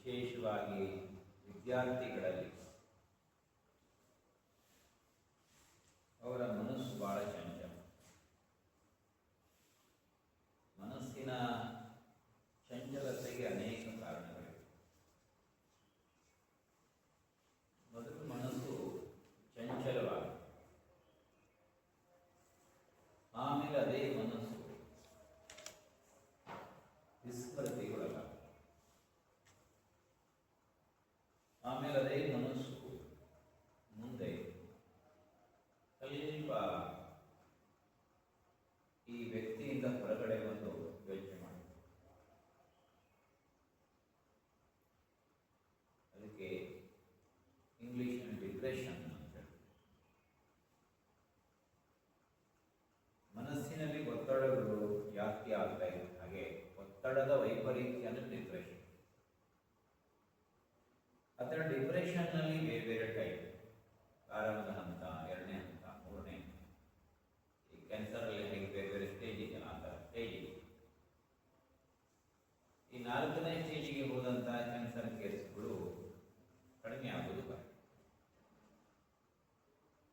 ವಿಶೇಷವಾಗಿ ವಿದ್ಯಾರ್ಥಿಗಳಲ್ಲಿ ಅವರ ಮನಸ್ಸು ಬಹಳ ಚಂಚಲ. ಮನಸ್ಸಿನ ಚಂಚಲತೆಗೆ ಅನೇಕ ಕಾರಣಗಳಿವೆ. ಮೊದಲು ಮನಸ್ಸು ಚಂಚಲವಾಗಿದೆ, ಆಮೇಲೆ ಅದೇ ಮನಸ್ಸು ವಿಸ್ಮೃತಿಗೊಳಗಾಗಿದೆ, ಆಮೇಲೆ ಅದೇ ಮನಸ್ಸು ಮುಂದೆ ಸ್ವಲ್ಪ ಈ ವ್ಯಕ್ತಿಯಿಂದ ಹೊರಗಡೆ ಬಂದು ಯೋಚನೆ ಮಾಡುತ್ತೆ. ಅದಕ್ಕೆ ಇಂಗ್ಲಿಷ್ನಲ್ಲಿ ಡಿಪ್ರೆಷನ್ ಅಂತ ಹೇಳಿ. ಮನಸ್ಸಿನಲ್ಲಿ ಒತ್ತಡಗಳು ಜಾಸ್ತಿ ಆಗ್ತಾ ಇದೆ, ಹಾಗೆ ಒತ್ತಡದ ವೈಪರೀತ್ಯ ಅಂದರೆ ಡಿಪ್ರೆಷನ್. ಅದರ ಡಿಪ್ರೆಷನ್ನಲ್ಲಿ ಬೇರೆ ಬೇರೆ ಟೈಪ್, ಪ್ರಾರಂಭದ ಹಂತ, ಎರಡನೇ ಹಂತ, ಮೂರನೇ ಹಂತ. ಈ ಕ್ಯಾನ್ಸರಲ್ಲಿ ಹೇಗೆ ಬೇರೆ ಬೇರೆ ಸ್ಟೇಜ್ ಇದೆಯಲ್ಲ ಆ ಥರ ಸ್ಟೇಜ್ ಇದೆ. ಈ 4ನೇ ಸ್ಟೇಜಿಗೆ ಹೋದಂಥ ಕ್ಯಾನ್ಸರ್ ಕೇಸ್ಗಳು ಕಡಿಮೆ ಆಗೋದು ಕಷ್ಟ.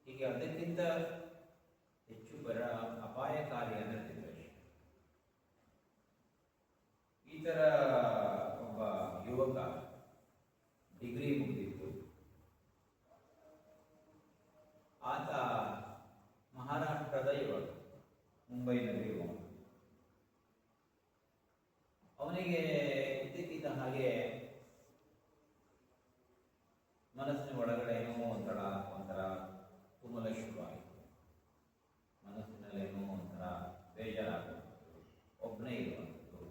ಹೀಗೆ ಅದಕ್ಕಿಂತ ಹೆಚ್ಚು ಅಪಾಯಕಾರಿ ಅಂದರೆ ಡಿಪ್ರೆಷನ್. ಈ ಥರ ಒಬ್ಬ ಯುವಕ ಡಿಗ್ರಿ ಮುಗಿದಿತ್ತು. ಆತ ಮಹಾರಾಷ್ಟ್ರದ ಯುವಕ, ಮುಂಬೈನಲ್ಲಿರುವವನು. ಅವನಿಗೆ ಇದ್ದಕ್ಕಿದ್ದ ಹಾಗೆ ಮನಸ್ಸಿನ ಒಳಗಡೆ ಏನೋ ಒಂಥರ ತುಮುಲ ಶುರುವಾಯಿತು. ಮನಸ್ಸಿನಲ್ಲೇನೋ ಒಂಥರ ಬೇಜಾರಾಗುವಂಥದ್ದು, ಒಬ್ಬನೇ ಇರುವಂಥದ್ದು,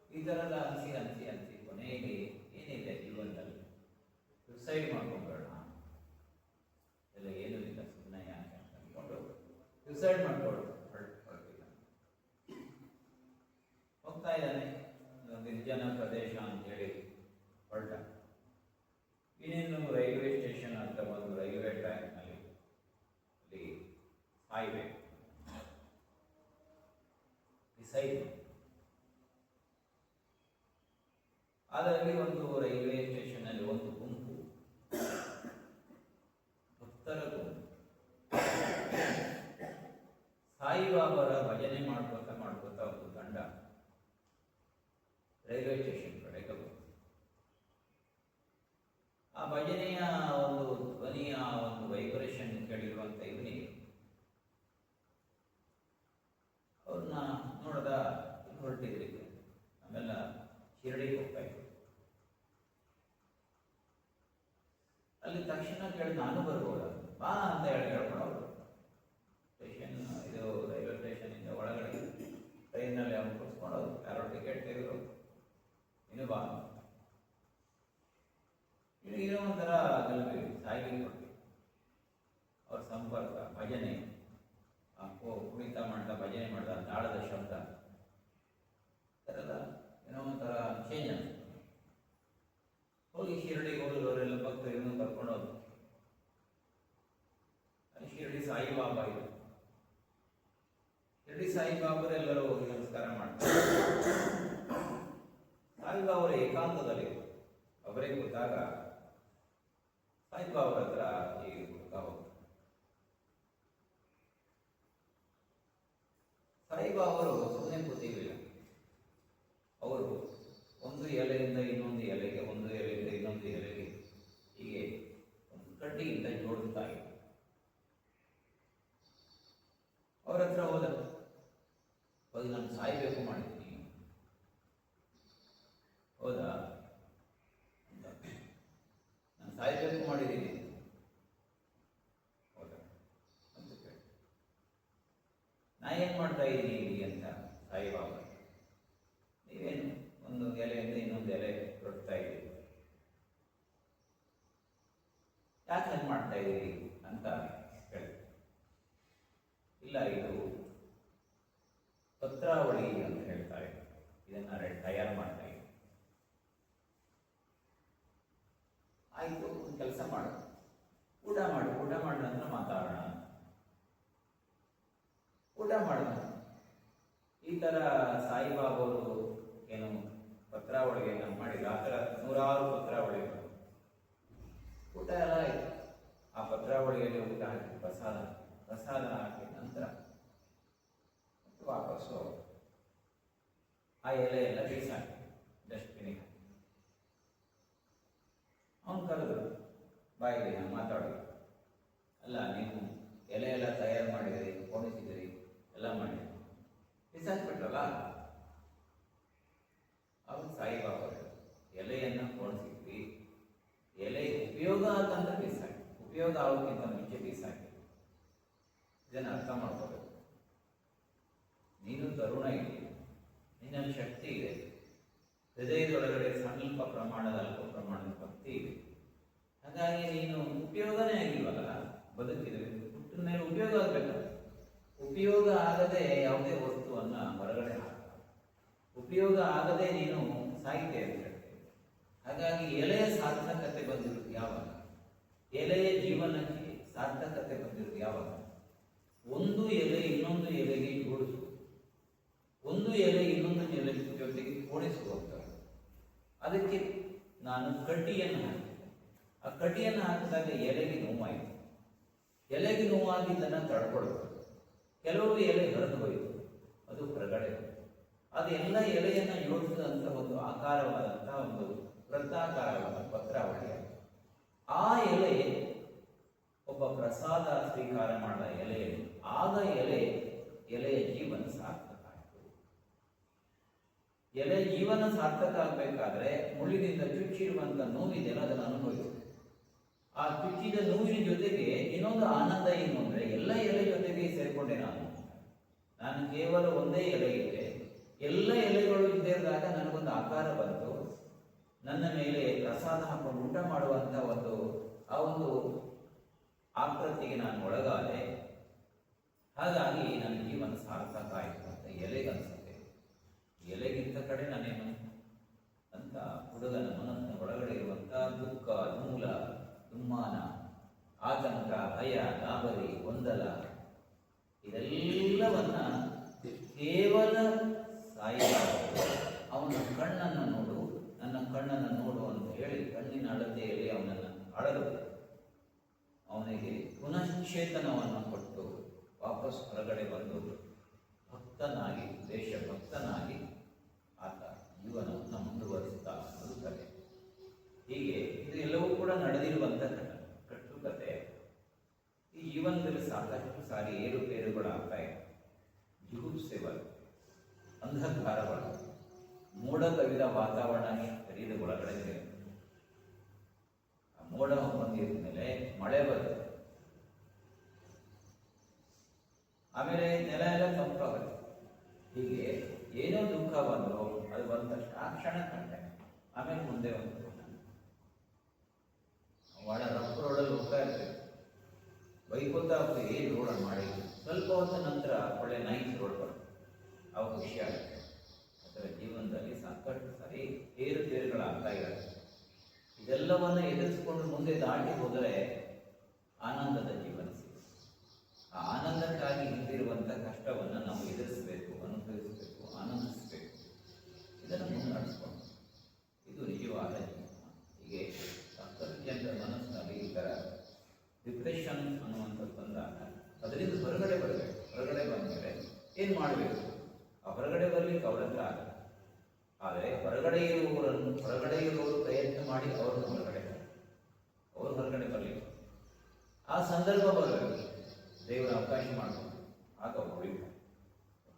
ಈ ಥರದ ಅನಿಸಿ ಕೊನೆಗೆ ಏನಿದೆ ಜೀವನದಲ್ಲಿ, ಸುಸೈಡ್ ಮಾಡ್ಕೊಂಬೇಡ, ಎಲ್ಲ ಏನೂ ಇಲ್ಲ, ಸುಮ್ಮನೆ ಯಾಕೆ ಅಂತ ಅಂದ್ಕೊಂಡು ಸುಸೈಡ್ ಮಾಡ್ಕೊಳ್ಳೋದು ಹೊರಟಿಲ್ಲ. ಹೋಗ್ತಾ ಇದ್ದಾನೆ, ನಿರ್ಜನ ಪ್ರದೇಶ ಅಂತೇಳಿ ಹೊರಟ. ಇನ್ನೇನು ರೈಲ್ವೆ ಸ್ಟೇಷನ್ ಅಂತ ಬಂದು ರೈಲ್ವೆ ಟ್ರ್ಯಾಕ್ನಲ್ಲಿ ಅಲ್ಲಿ ಸಾಯ್ವೆ ಡಿಸೈಡ್. ಅದರಲ್ಲಿ ಒಂದು ರೈಲ್ವೆ ಸ್ಟೇಷನ್ನಲ್ಲಿ ಒಂದು ಗುಂಪು, ಭಕ್ತರ ಗುಂಪು, ಸಾಯಿಬಾಬಾರ ಭಜನೆ ಮಾಡ್ಕೋತಾ ಒಂದು ಗಂಡ ರೈಲ್ವೆ ಸ್ಟೇಷನ್ ಕಡೆಗೆ ಬಂತು. ಆ ಭಜನೆಯ ಒಂದು ಧ್ವನಿಯ ಒಂದು ವೈಬ್ರೇಷನ್ ಕೇಳಿರುವಂಥ ಇವನಿಗೆ ಅವ್ರನ್ನ ನೋಡ್ದ. ಹೊರಟಿದ್ರಿ ಆಮೇಲೆ ಶಿರಡಿಗೆ ಹೋಗ್ತಾ ಇದ್ರು. ಅಲ್ಲಿ ತಕ್ಷಣ ಕೇಳಿ ನಾನು ಬರ್ಬೋದ ಬಾ ಅಂತ ಹೇಳ್ಕೊಡೋರು. ಸ್ಟೇಷನ್ ಇದು ರೈಲ್ವೆ ಸ್ಟೇಷನಿಂದ ಒಳಗಡೆ ಟ್ರೈನಲ್ಲಿ ಅವ್ನು ಕೂರಿಸ್ಕೊಂಡೋದು, ಯಾರೋ ಟಿಕೆಟ್ ತೆಗೆದ್ರು, ಇನ್ನು ಬಾ. ಏನೋ ಒಂಥರ ಗಲ್ಬಿ ಸಾಯಿಗೆ ಕೊಡ್ತೀವಿ. ಅವ್ರ ಸಂಪರ್ಕ, ಭಜನೆ, ಕುಣಿತ ಮಾಡ್ತಾ ಭಜನೆ ಮಾಡ್ದ ತಾಳದ ಶಬ್ದ ಥರದ ಏನೋ ಒಂಥರ ಚೇಂಜ್ ಅಂತ. ಹೋಗಿ ಶಿರಡಿಗೆ ಹೋದವರೆಲ್ಲ ಭಕ್ತರನ್ನು ಕರ್ಕೊಂಡೋದು. ಅಲ್ಲಿ ಶಿರಡಿ ಸಾಯಿಬಾಬಾ ಇದೆ. ಶಿರಡಿ ಸಾಯಿಬಾಬರೆಲ್ಲರೂ ಹೋಗಿ ನಮಸ್ಕಾರ ಮಾಡ್ತಾರೆ. ಸಾಯಿಬಾಬರ ಏಕಾಂತದಲ್ಲಿ ಅವರೇ ಕೂತಾಗ ಸಾಯಿಬಾಬರ ಹತ್ರ ಈಗ ಕೂತಾ ಹೋಗ್ತಾರೆ. ಸಾಯಿಬಾಬರು ಸುಮ್ಮನೆ ಕೂತಿರಲಿಲ್ಲ. ಅವರು ಒಂದು ಎಲೆಯಿಂದ ಇನ್ನೊಂದು ಎಲೆಗೆ, ಒಂದು ಎಲೆಯಿಂದ ಇನ್ನೊಂದು ಎಲೆಗೆ ಹೀಗೆ ಒಂದು ಕಡ್ಡಿಯಿಂದ ಜೋಡಿಸ್ತಾ ಇದ್ರು. ಅವ್ರ ಹತ್ರ ಹೋದ, ಹೋಗಿ ನಾನು ಸಾಯ್ಬೇಕು ಮಾಡಿದ್ದೀನಿ, ಹೌದಾ ಅಂತ, ನಾನು ಸಾಯ್ಬೇಕು ಮಾಡಿದ್ದೀನಿ, ಹೌದಾ ಅಂತ ಕೇಳಿ, ನಾ ಏನು ಮಾಡ್ತಾ ಇದ್ದೀನಿ ಇಲ್ಲಿ ಅಂತ ಸಾಯಿಬಾಬಾ. ನೀವೇನು ಒಂದು ಎಲೆಯಿಂದ ಇನ್ನೊಂದು ಎಲೆ ಕೊಡ್ತಾ ಇದ್ದೀರಿ, ಯಾಕೆ ಹಂಗೆ ಮಾಡ್ತಾ ಇದ್ದೀರಿ ಅಂತ ಹೇಳಿ. ಇಲ್ಲ, ಇದು ಪತ್ರಾವಳಿ ಅಂತ ಹೇಳ್ತಾರೆ, ಇದನ್ನ ತಯಾರು ಮಾಡ್ತಾ ಇದ್ದೀವಿ. ಆಯಿತು, ಒಂದು ಕೆಲಸ ಮಾಡು, ಊಟ ಮಾಡಿದ ನಂತರ ಮಾತಾಡೋಣ. ಊಟ ಮಾಡೋಣ. ಈ ಥರ ಸಾಯಿಬಾಬರು ಏನು ಪತ್ರ ಪತ್ರಾವಳಿಯನ್ನು ಮಾಡಿದ್ರು. ಆ ಥರ ನೂರಾರು ಪತ್ರಾವಳಿಗಳು. ಊಟ ಎಲ್ಲ ಆಯಿತು. ಆ ಪತ್ರಾವಳಿಯಲ್ಲಿ ಊಟ ಹಾಕಿ ಪ್ರಸಾದ ಹಾಕಿದ ನಂತರ ವಾಪಸ್ಸು ಆ ಎಲೆ ಎಲ್ಲ ಬೀಸಾಕಿ ಡಸ್ಟ್ಬಿನ್ನಿಗೆ. ಅವನು ಕರೆದ್ರು, ಬಾಯಿಗೆ ಮಾತಾಡೋದು. ಅಲ್ಲ, ನೀವು ಎಲೆ ಎಲ್ಲ ತಯಾರು ಮಾಡಿದಿರಿ, ಕೊಡಿಸಿದಿರಿ, ಎಲ್ಲ ಮಾಡಿದ್ರಿ, ಬಿಸಾಕ್ಬಿಟ್ರಲ್ಲ. ಅವ್ರು ಸಾಯಿಬಾಬಾ ಎಲೆಯನ್ನು ಕೊಡಿಸಿದ್ವಿ, ಎಲೆ ಉಪಯೋಗ ಅಂತಂದ್ರೆ ಬೀಸಾಕಿ, ಉಪಯೋಗ ಆಗೋಕ್ಕಿಂತ ಮುಂಚೆ ಬೀಸಾಕಿ. ಇದನ್ನು ಅರ್ಥ ಮಾಡ್ಕೋಬೇಕು. ನೀನು ತರುಣ ಇದೆ, ನಿನ್ನಲ್ಲಿ ಶಕ್ತಿ ಇದೆ, ಹೃದಯದೊಳಗಡೆ ಸ್ವಲ್ಪ ಪ್ರಮಾಣದ ಅಲ್ಪ ಪ್ರಮಾಣದ ಭಕ್ತಿ ಇದೆ. ಹಾಗಾಗಿ ನೀನು ಉಪಯೋಗನೇ ಆಗಿಲ್ವಲ್ಲ, ಬದುಕಿದ್ರೆ ಹುಟ್ಟಿದ ಮೇಲೆ ಉಪಯೋಗ ಆಗಬೇಕಲ್ಲ. ಉಪಯೋಗ ಆಗದೆ ಯಾವುದೇ ವಸ್ತುವನ್ನು ಹೊರಗಡೆ ಹಾಕ, ಉಪಯೋಗ ಆಗದೆ ನೀನು ಸಾಹಿತ್ಯ ಅಂತ ಹೇಳ್ತೇವೆ. ಹಾಗಾಗಿ ಎಲೆಯ ಸಾರ್ಥಕತೆ ಬಂದಿರೋದು ಯಾವಾಗ? ಎಲೆಯ ಜೀವನಕ್ಕೆ ಸಾರ್ಥಕತೆ ಬಂದಿರೋದು ಯಾವಾಗ? ಒಂದು ಎಲೆ ಇನ್ನೊಂದು ಎಲೆಗೆ ಜೋಡಿಸು, ಒಂದು ಎಲೆ ಇನ್ನೊಂದು ಎಲೆ ಜೊತೆಗೆ ಕೂಡಿಸುವಂಥದ್ದು. ಅದಕ್ಕೆ ನಾನು ಕಡ್ಡಿಯನ್ನು ಹಾಕಿದೆ. ಆ ಕಡ್ಡಿಯನ್ನು ಹಾಕಿದಾಗ ಎಲೆಗೆ ನೋವಾಯಿತು. ಎಲೆಗೆ ನೋವಾಗಿದ್ದನ್ನು ತಡ್ಕೊಳ್ಬೇಕು. ಕೆಲವು ಎಲೆ ಹೊರದು ಹೋಯಿತು, ಅದು ಹೊರಗಡೆ ಹೋಯಿತು. ಅದೆಲ್ಲ ಎಲೆಯನ್ನು ಯೋಚಿಸಿದಂಥ ಒಂದು ಆಕಾರವಾದಂಥ ಒಂದು ವೃತ್ತಾಕಾರವಾದ ಪತ್ರಾವಳಿ. ಆ ಎಲೆ ಒಬ್ಬ ಪ್ರಸಾದ ಸ್ವೀಕಾರ ಮಾಡಿದ ಎಲೆಯಲ್ಲಿ, ಆಗ ಎಲೆಯ ಜೀವನ ಸಾರ್ಥಕ ಆಯಿತು. ಎಲೆ ಜೀವನ ಸಾರ್ಥಕ ಆಗಬೇಕಾದ್ರೆ ಮುಳ್ಳಿನಿಂದ ಚುಚ್ಚಿರುವಂಥ ನೋವಿದೆಯಲ್ಲ, ಅದನ್ನು ಅನುಭವಿಸು. ಆ ಚುಚ್ಚಿದ ನೋವಿನ ಜೊತೆಗೆ ಇನ್ನೊಂದು ಆನಂದ ಏನು ಅಂದರೆ, ಎಲ್ಲ ಎಲೆ ಜೊತೆಗೆ ಸೇರಿಕೊಂಡೆ. ನಾನು ಕೇವಲ ಒಂದೇ ಎಲೆ ಇದೆ, ಎಲ್ಲ ಎಲೆಗಳು ಇದ್ದಿರುವಾಗ ನನಗೊಂದು ಆಕಾರ ಬಂತು. ನನ್ನ ಮೇಲೆ ಪ್ರಸಾದ ಹಾಕೊಂಡು ಊಟ ಮಾಡುವಂಥ ಆ ಒಂದು ಆಕೃತಿಗೆ ನಾನು ಒಳಗಾದೆ. ಹಾಗಾಗಿ ನನ್ನ ಜೀವನ ಸಾರ್ಥಕ ಆಯಿತು ಅಂತ ಎಲೆಗನ್ಸುತ್ತೆ. ಎಲೆಗಿಂತ ಕಡೆ ನಾನೇನು ಅಂತ ಹುಡುಗನ ಮನಸ್ಸಿನ ಒಳಗಡೆ ಇರುವಂಥ ದುಃಖ, ಮೂಲ, ದುಮ್ಮಾನ, ಆತಂಕ, ಭಯ, ಗಾಬರಿ, ಗೊಂದಲ, ಇದೆಲ್ಲವನ್ನ ಕೇವಲ ಅವನ ಕಣ್ಣನ್ನು ನೋಡು, ನನ್ನ ಕಣ್ಣನ್ನು ನೋಡು ಅಂತ ಹೇಳಿ ಕಣ್ಣಿನ ಅಳತೆಯಲ್ಲಿ ಅವನನ್ನು ಅಳಲು ಅವನಿಗೆ ಪುನಶ್ಚೇತನವನ್ನು ಕೊಟ್ಟು ವಾಪಸ್ ಹೊರಗಡೆ ಬಂದು ಭಕ್ತನಾಗಿ, ದೇಶಭಕ್ತನಾಗಿ ಆತ ಜೀವನವನ್ನು ಮುಂದುವರಿಸುತ್ತಾ ಅನ್ನೋದು ಕಥೆ. ಹೀಗೆ ಇದು ಎಲ್ಲವೂ ಕೂಡ ನಡೆದಿರುವಂಥ ಕಟ್ಟುಕತೆ. ಈ ಜೀವನದಲ್ಲಿ ಸಾಕಷ್ಟು ಸಾರಿ ಏರುಪೇರುಗಳಾಗ್ತಾ ಇದೆ. ಜಿಗುಪ್ಸೆಗಳು, ಅಂಧಕಾರಗಳು, ಮೋಡ ಕವಿದ ವಾತಾವರಣ ಶರೀರದ ಒಳಗಡೆ ಇದೆ. ಆ ಮೋಡ ಬಂದಿದ ಮೇಲೆ ಮಳೆ ಬರುತ್ತೆ, ಆಮೇಲೆ ನೆಲ ಎಲ್ಲ ತಂಪಾಗುತ್ತೆ. ಹೀಗೆ ಏನೋ ದುಃಖ ಬಂದು ಅದು ಬಂದ ತಕ್ಷಣ ಆ ಕ್ಷಣ ಕಂಡೆ, ಆಮೇಲೆ ಮುಂದೆ ಒಂದು ಒಳ ರಫ್ ರೋಡಲ್ಲಿ ಹೋಗ್ತಾ ಇರ್ತೇವೆ, ಬೈಕೋತ ಹೋಗಿ ರೋಡ್ ಮಾಡಿ ಸ್ವಲ್ಪ ಹೊತ್ತ ನಂತರ ಒಳ್ಳೆ ನೈಸ್ ರೋಡ್ ಬರುತ್ತೆ, ಅವು ಖುಷಿ ಆಗುತ್ತೆ. ಅದರ ಜೀವನದಲ್ಲಿ ಸಾಕಷ್ಟು ಸರಿ ಏರುಪೇರುಗಳಾಗ್ತಾ ಇರುತ್ತೆ. ಇದೆಲ್ಲವನ್ನು ಎದುರಿಸಿಕೊಂಡು ಮುಂದೆ ದಾಟಿ ಹೋದರೆ ಆನಂದದ ಜೀವನ ಸಿಗುತ್ತೆ. ಆ ಆನಂದಕ್ಕಾಗಿ ಹಿಂದಿರುವಂಥ ಕಷ್ಟವನ್ನು ನಾವು ಎದುರಿಸಬೇಕು, ಅನುಭವಿಸಬೇಕು, ಆನಂದಿಸಬೇಕು. ಇದನ್ನು ಮುನ್ನಡೆಸ್ಕೊಂಡು ಇದು ನಿಜವಾದ ಜೀವನ. ಹೀಗೆ ಸಾಕಷ್ಟು ಜನರ ಮನಸ್ಸಿನಲ್ಲಿ ಈ ಥರ ಡಿಪ್ರೆಷನ್ ಅನ್ನುವಂಥದ್ದು ಬಂದಾಗ ಅದರಿಂದ ಹೊರಗಡೆ ಬರಬೇಕು. ಹೊರಗಡೆ ಬಂದರೆ ಏನು ಮಾಡಬೇಕು? ಆ ಹೊರಗಡೆ ಬರಲಿಕ್ಕೆ ಅವ್ರ ಹತ್ರ ಆಗಲ್ಲ. ಆದರೆ ಹೊರಗಡೆ ಇರುವವರು ಪ್ರಯತ್ನ ಮಾಡಿ ಅವ್ರನ್ನ ಹೊರಗಡೆ ಬರಲಿಕ್ಕೆ ಆ ಸಂದರ್ಭ ಬರಬೇಕು, ದೇವರ ಅವಕಾಶ ಮಾಡಬೇಕು, ಆಗ ಹೊರಬೇಕು.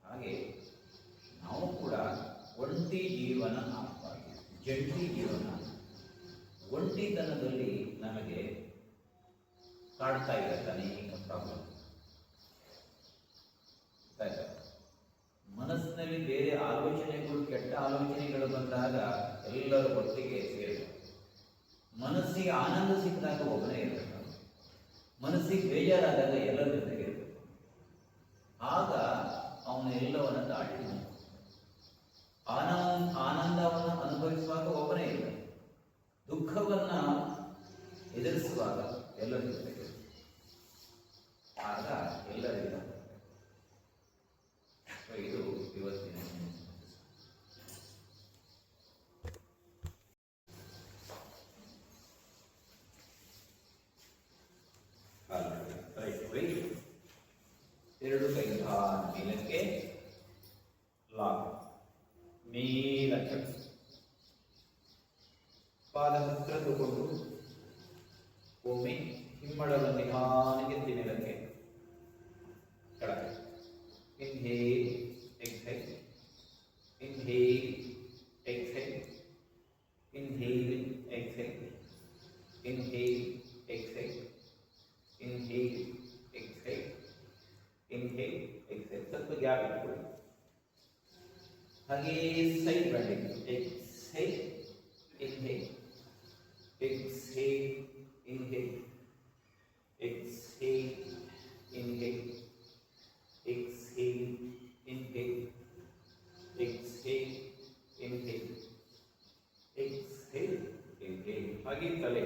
ಹಾಗೆ ನಾವು ಕೂಡ ಒಂಟಿ ಜೀವನ ಆಗಬಾರ್ದು, ಜಂಟಿ ಜೀವನ. ಒಂಟಿತನದಲ್ಲಿ ನಮಗೆ ಕಾಡ್ತಾ ಇರುತ್ತೆ ಅನೇಕ ಪ್ರಾಬ್ಲಮ್. ಮನಸ್ಸಿನಲ್ಲಿ ಬೇರೆ ಆಲೋಚನೆಗಳು, ಕೆಟ್ಟ ಆಲೋಚನೆಗಳು ಬಂದಾಗ ಎಲ್ಲರೂ ಒಟ್ಟಿಗೆ ಸೇರಬೇಕು. ಮನಸ್ಸಿಗೆ ಆನಂದ ಸಿಕ್ಕಿದಾಗ ಒಬ್ಬನೇ ಇರಬೇಕು, ಮನಸ್ಸಿಗೆ ಬೇಜಾರಾದಾಗ ಎಲ್ಲರ ಜೊತೆಗೆ ಇರಬೇಕು. ಆಗ ಅವನು ಎಲ್ಲವನ್ನ ದಾಟಿ ಆನಂದವನ್ನು ಅನುಭವಿಸುವಾಗ ಒಬ್ಬನೇ ಇರಬೇಕು, ದುಃಖವನ್ನು ಎದುರಿಸುವಾಗ ಎಲ್ಲರ ಜೊತೆಗೆ, ಆಗ ಎಲ್ಲರಿಗೂ ಇದು ಇವತ್ತಿನ ಎರಡು ಕೈ ಮೇಲಕ್ಕೆ ಲಾಕ್ ಮೇಲಕ್ಕೆ ಪಾದ ಹತ್ರ ತಗೊಂಡು ಒಮ್ಮೆ ಹಿಮ್ಮಡವನ್ನು ನಿಧಾನಕ್ಕೆ ಮೇಲಕ್ಕೆ ಕೆಳಗೆ inhale exhale inhale exhale inhale exhale inhale exhale inhale exhale inhale exhale ಸ್ವಲ್ಪ ಗ್ಯಾಪ್ ಇಟ್ಕೊಳ್ಳಿ ಹಾಗೆ side bending exhale inhale exhale inhale exhale inhale exhale inhale exhale inhale exhale inhale ಹಾಗೆ ತಲೆ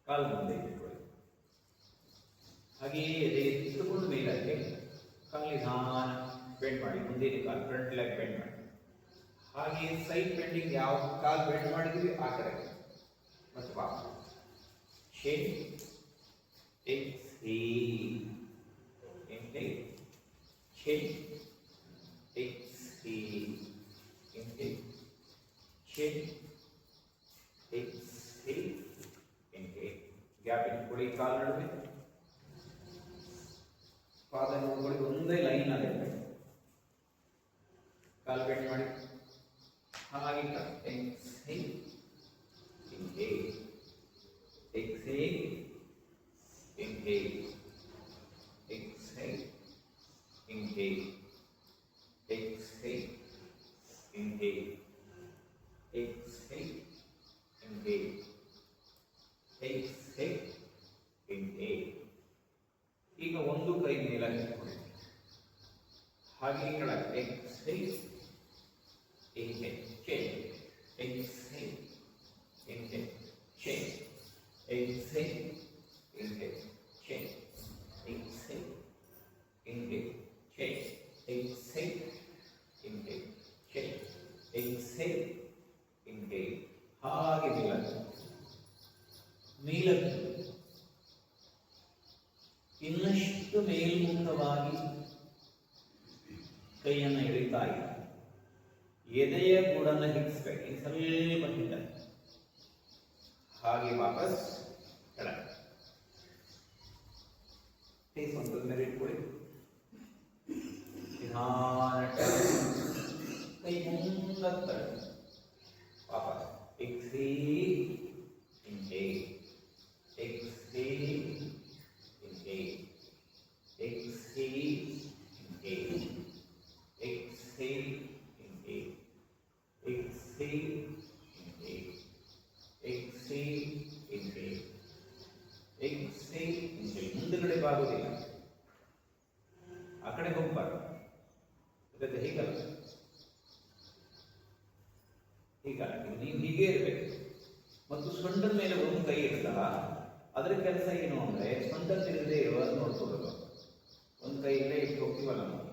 ಕಾಲು ಮುಂದೆ ಇಟ್ಕೊಳ್ಳಿ ಹಾಗೆ ಎದೆ ಎತ್ತುಕೊಂಡು ಮೇಲಕ್ಕೆ ಕಾಲು ನಿಧಾನ ಬೆಂಡ್ ಮಾಡಿ ಮುಂದಿನ ಕಾಲು ಫ್ರಂಟ್ ಲೆಗ್ ಬೆಂಡ್ ಮಾಡಿ ಹಾಗೆ ಸೈಡ್ ಬೆಂಡಿಂಗ್ ಯಾವ ಕಾಲು ಬೆಂಡ್ ಮಾಡಿದ್ವಿ ಆ ಕಡೆ ಮತ್ತು ವಾಪಸ್ Chin, exhale, inhale, chin, exhale, inhale, chin, exhale, inhale. Gap in put a color with father nobody on the line again. Calvin money. Hagita, exhale, inhale. Exhale, inhale, exhale, inhale, exhale, inhale, exhale, inhale, exhale, inhale. ಈಗ ಒಂದು ಕೈ ಮೇಲಕ್ಕೆ ಕೊಡಿ ಹಾಗೆ ಕೆಳಗೆ exhale, inhale, change, exhale, inhale, change. Exhale, inhale, change. Exhale, inhale, change. Exhale, inhale, change. Exhale, inhale. ಹಾಗೆ ಮೇಲಕ್ಕೆ ಇನ್ನಷ್ಟು ಮೇಲ್ಮುಖವಾಗಿ ಕೈಯನ್ನು ಎಳಿತಾ ಇದೆ. ಎದೆಯ ಗೂಡನ್ನು ಹಿಡಿಸಬೇಕು. ಸ್ವಲ್ಪ ಹಿಂದೆ ಹಾಗೆ ವಾಪಸ್ ಕೆಳಗೆ ಫೇಸ್ ಒಂದು ಮೇಲೆ ಇಟ್ಕೊಳ್ಳಿ ನಿಧಾನ ಕೈ ಮುಂದಕ್ಕೆ ವಾಪಸ್ exhale inhale exhale inhale exhale inhale exhale inhale exhale inhale exhale inhale exhale inhale ಮುಂದಗಡೆ ಬಾಗುವುದಿಲ್ಲ ಆ ಕಡೆ ಹೋಗಬಾರ್ದು ಅದಕ್ಕೆ ಹೀಗಲ್ಲ ನೀವು ಹೀಗೆ ಇರಬೇಕು ಮತ್ತು ಸೊಂಟದ ಮೇಲೆ ಒಂದು ಕೈ ಇರ್ತಲ್ಲ ಅದರ ಕೆಲಸ ಏನು ಅಂದ್ರೆ ಸೊಂಟ ತಿರುಗದೆ ಇರುವ ನೋಡ್ಕೊಳ್ಳೋದು ಒಂದು ಕೈ ಇಲ್ಲೇ ಇಟ್ಟು ಹೋಗ್ತೀವಲ್ಲ ನಾವು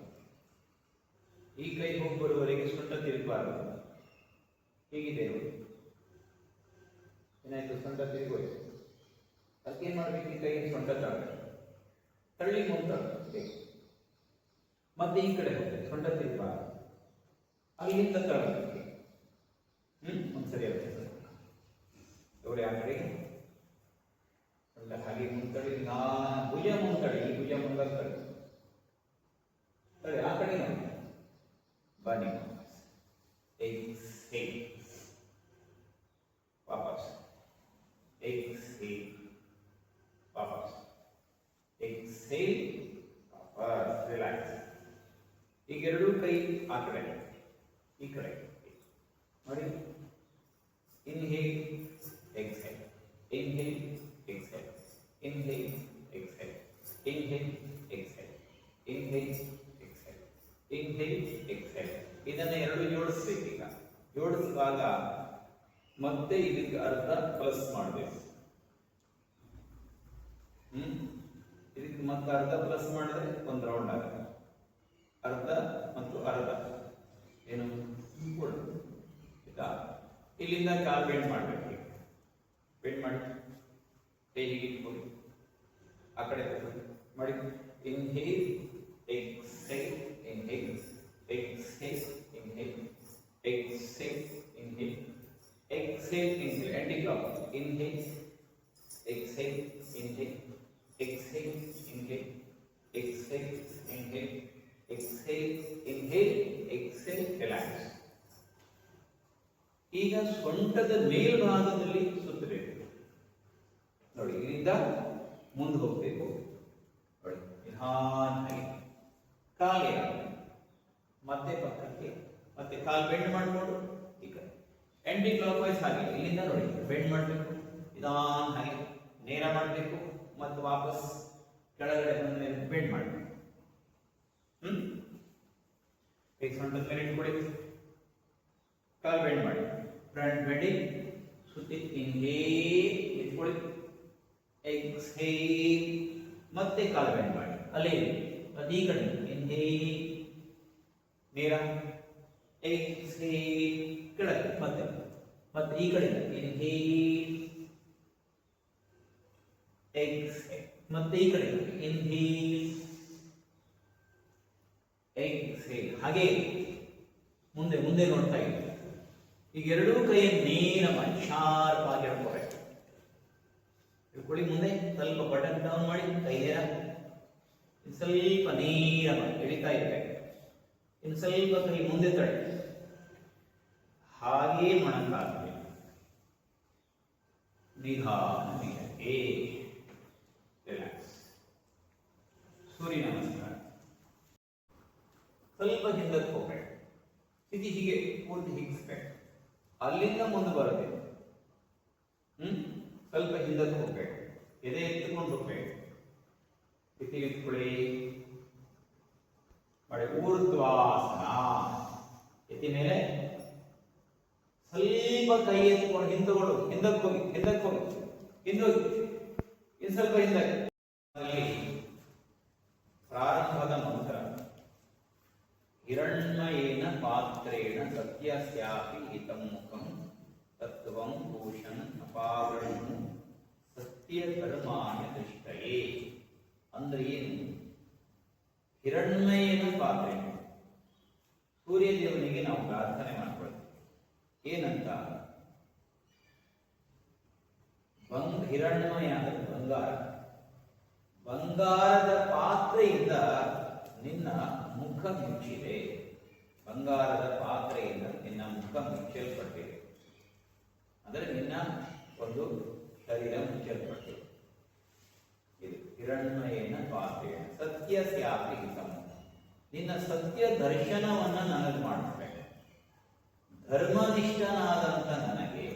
ಈ ಕೈ ಹೋಗಿ ಬರುವವರೆಗೆ ಸೊಂಟ ತಿರುಗಬಾರದು ಹೀಗಿದೆ ಏನಾಯ್ತು ಸೊಂಟ ತಿರುಗೋಯ್ತು ಅದಕ್ಕೇನು ಮಾಡಬೇಕು ಈ ಕೈ ಸೊಂಟ ತಳ್ಳಿ ಮುಂದೆ ಮತ್ತೆ ಈ ಕಡೆ ಹೋಗ್ತದೆ ಸೊಂಟ ತಿರುಗಬಾರದು ಅಲ್ಲಿಂದ ತಳ್ಳಬೇಕು ಒಂದ್ಸರಿ ನೋಡಿ ಆ ಕಡೆ ಸೊಂಟ ಹಾಗೆ ಮುಂತಳಿ ಭುಜ ಮುಂತಳಿ ಈ ಭುಜ ಮುಂದತ್ತಳಿ ತಳಿ ಆ ಕಡೆ ನೋಡಿ ಬನ್ನಿ exhale ವಾಪಸ್ exhale ವಾಪಸ್ exhale ವಾಪಸ್ ರಿಲ್ಯಾಕ್ಸ್ ಈಗ ಎರಡೂ ಕೈ ಆ ಕಡೆ ಈ ಕಡೆ ನೋಡಿ inhale exhale inhale exhale inhale exhale inhale exhale inhale exhale inhale exhale ಇದನ್ನ ಎರಡು ಜೋಡಿಸಬೇಕು ಈಗ ಜೋಡಿಸುವಾಗ ಮತ್ತೆ ಇದಕ್ಕೆ ಅರ್ಧ ಪ್ಲಸ್ ಮಾಡಬೇಕು ಇದಕ್ಕೆ ಮತ್ತೆ ಅರ್ಧ ಪ್ಲಸ್ ಮಾಡಿದ್ರೆ ಒಂದು ರೌಂಡ್ ಆಗುತ್ತೆ ಅರ್ಧ ಮತ್ತು ಅರ್ಧ ಏನು ಇಲ್ಲಿಂದ ಕಾಲು ಬೆಂಡ್ ಮಾಡಬೇಕು ಬೆಂಡ್ ಮಾಡಿ ಕೈ ಹೀಗೆ ಇಟ್ಕೊಳ್ಳಿ ಆ ಕಡೆ ಮಾಡಿ inhale, exhale, inhale, exhale, inhale, exhale, inhale, exhale, inhale, anti-clock, inhale, exhale, inhale, exhale, inhale, exhale, inhale, exhale, inhale, exhale, relax. ಈಗ ಸೊಂಟದ ಮೇಲ್ಭಾಗದಲ್ಲಿ ಸುತ್ತಬೇಕು ನೋಡಿ, ಇಲ್ಲಿಂದ ಮುಂದೆ ಹೋಗ್ಬೇಕು ನೋಡಿ, ನಿಧಾನವಾಗಿ ಕಾಲಿಗೆ ಮತ್ತೆ ಪಕ್ಕಕ್ಕೆ, ಮತ್ತೆ ಕಾಲು ಬೆಂಡ್ ಮಾಡಿಕೊಂಡು ಈಗ ಆಂಟಿ ಕ್ಲಾಕ್ ವೈಸ್ ಹಾಗೆ ಇಲ್ಲಿಂದ ನೋಡಿ ಬೆಂಡ್ ಮಾಡಬೇಕು, ನಿಧಾನವಾಗಿ ನೇರ ಮಾಡಬೇಕು, ಮತ್ತು ವಾಪಸ್ ಕೆಳಗಡೆ ಬಂದ ಬೆಂಡ್ ಮಾಡಬೇಕು. ಈಗ ಸೊಂಟದ ಮೇಲೆ ಇಟ್ಕೊಳ್ಳಿ, ಕಾಲು ಬೆಂಡ್ ಮಾಡಿ, ಫ್ರಂಟ್ ಬೆಂಡಿಂಗ್, ಸುತ್ತಿ ಇನ್ಹೇಲ್ ಇಟ್ಕೊಳ್ಳಿ, ಎಕ್ಸ್ಹೇಲ್, ಮತ್ತೆ ಕಾಲು ಬೆಂಡ್ ಮಾಡಿ, ಅಲ್ಲೇ ಮತ್ತೆ ಈ ಕಡೆ ಇನ್ಹೇಲ್ ನೇರ, ಎಕ್ಸ್ಹೇಲ್ ಕೆಳಗೆ, ಮತ್ತೆ ಮತ್ತೆ ಈ ಕಡೆ ಇನ್ಹೇಲ್, ಎಕ್ಸ್ಹೇಲ್, ಮತ್ತೆ ಈ ಕಡೆ ಇನ್ಹೇಲ್, ಎಕ್ಸ್ಹೇಲ್, ಹಾಗೆ ಮುಂದೆ ಮುಂದೆ ನೋಡ್ತಾ ಇದ್ದೀವಿ. ಈಗ ಎರಡೂ ಕೈಯನ್ನು ನೇರ ಮಾಡಿ ಶಾರ್ಪ್ ಆಗಿ ಹಿಡ್ಕೋಬೇಕು. ಹಿಡ್ಕೊಳ್ಳಿ, ಮುಂದೆ ಸ್ವಲ್ಪ ಬಟನ್ ಡೌನ್ ಮಾಡಿ, ಕೈ ನೇರ, ಸ್ವಲ್ಪ ನೇರ ಮಾಡಿ ಎಳಿತಾ ಇರ್ಬೇಕು. ಇನ್ನು ಸ್ವಲ್ಪ ಕೈ ಮುಂದೆ ತಳ್ಳಿ, ಹಾಗೇ ಮೊಣಕಾಲಬೇಕು, ನಿಧಾನವಾಗಿ ರಿಲ್ಯಾಕ್ಸ್. ಸೂರ್ಯ ನಮಸ್ಕಾರ. ಸ್ವಲ್ಪ ಹಿಂದಕ್ಕೆ ಹೋಗ್ಬೇಕು, ಸ್ಥಿತಿ ಹೀಗೆ ಪೂರ್ತಿ ಹಿಗ್ಸ್ಬೇಕು, ಅಲ್ಲಿಂದ ಮುಂದೆ ಬರುತ್ತೆ. ಸ್ವಲ್ಪ ಹಿಂದಕ್ಕೆ ಹೋಗ್ಬೇಕು, ಎದೆ ಎತ್ತುಕೊಂಡು ಹೋಗ್ಬೇಕು, ಸ್ಥಿತಿ ಎತ್ಕೊಳ್ಳಿ ಮಾಡಿ, ಊರ್ಧ್ವಾಸನ ಎತ್ತಿ ಮೇಲೆ ಸ್ವಲ್ಪ ಕೈ ಎತ್ಕೊಂಡು ಹಿಂದಗಳು, ಹಿಂದಕ್ಕೆ ಹೋಗಿ, ಹಿಂದಕ್ಕೆ ಹೋಗಿ, ಹಿಂದೋಗಿ, ಇನ್ನು ಸ್ವಲ್ಪ ಹಿಂದಕ್ಕೆ. ಪ್ರಾರಂಭದ ಮಂತ್ರ ಹಿರಣ್ಮಯೇನ ಪಾತ್ರೇಣ ಸತ್ಯಸ್ಯಾಪಿ ಹಿತಂ ಮುಖಂ ತತ್ವಂ ಭೂಷಣ್ ಅಪಾವರಣಂ ಸತ್ಯ ಧರ್ಮಾಯ ದೃಷ್ಟಯೇ. ಅಂದ್ರೆ ಏನು? ಹಿರಣ್ಮಯೇನ ಪಾತ್ರೆ, ಸೂರ್ಯದೇವನಿಗೆ ನಾವು ಪ್ರಾರ್ಥನೆ ಮಾಡ್ಕೊಳ್ತೀವಿ. ಏನಂತ? ಹಿರಣ್ಮಯ ಅಂದರೆ ಬಂಗಾರ. ಬಂಗಾರದ ಪಾತ್ರೆಯಿಂದ ನಿನ್ನ ಮುಖ ಮುಚ್ಚಿದೆ, ಬಂಗಾರದ ಪಾತ್ರೆಯಿಂದ ನಿನ್ನ ಮುಖ ಮುಚ್ಚಲ್ಪಟ್ಟಿದೆ, ಅಂದರೆ ನಿನ್ನ ಒಂದು ಶರೀರ ಮುಚ್ಚಲ್ಪಟ್ಟಿದೆ. ಇದು ಹಿರಣ್ಮಯೇನ ಪಾತ್ರೆಯ ಸತ್ಯಸ್ಯಾಪಿ ಹಿತಂ, ನಿನ್ನ ಸತ್ಯ ದರ್ಶನವನ್ನ ನನಗೆ ಮಾಡಬೇಕು. ಧರ್ಮನಿಷ್ಠನಾದಂಥ ನನಗೆ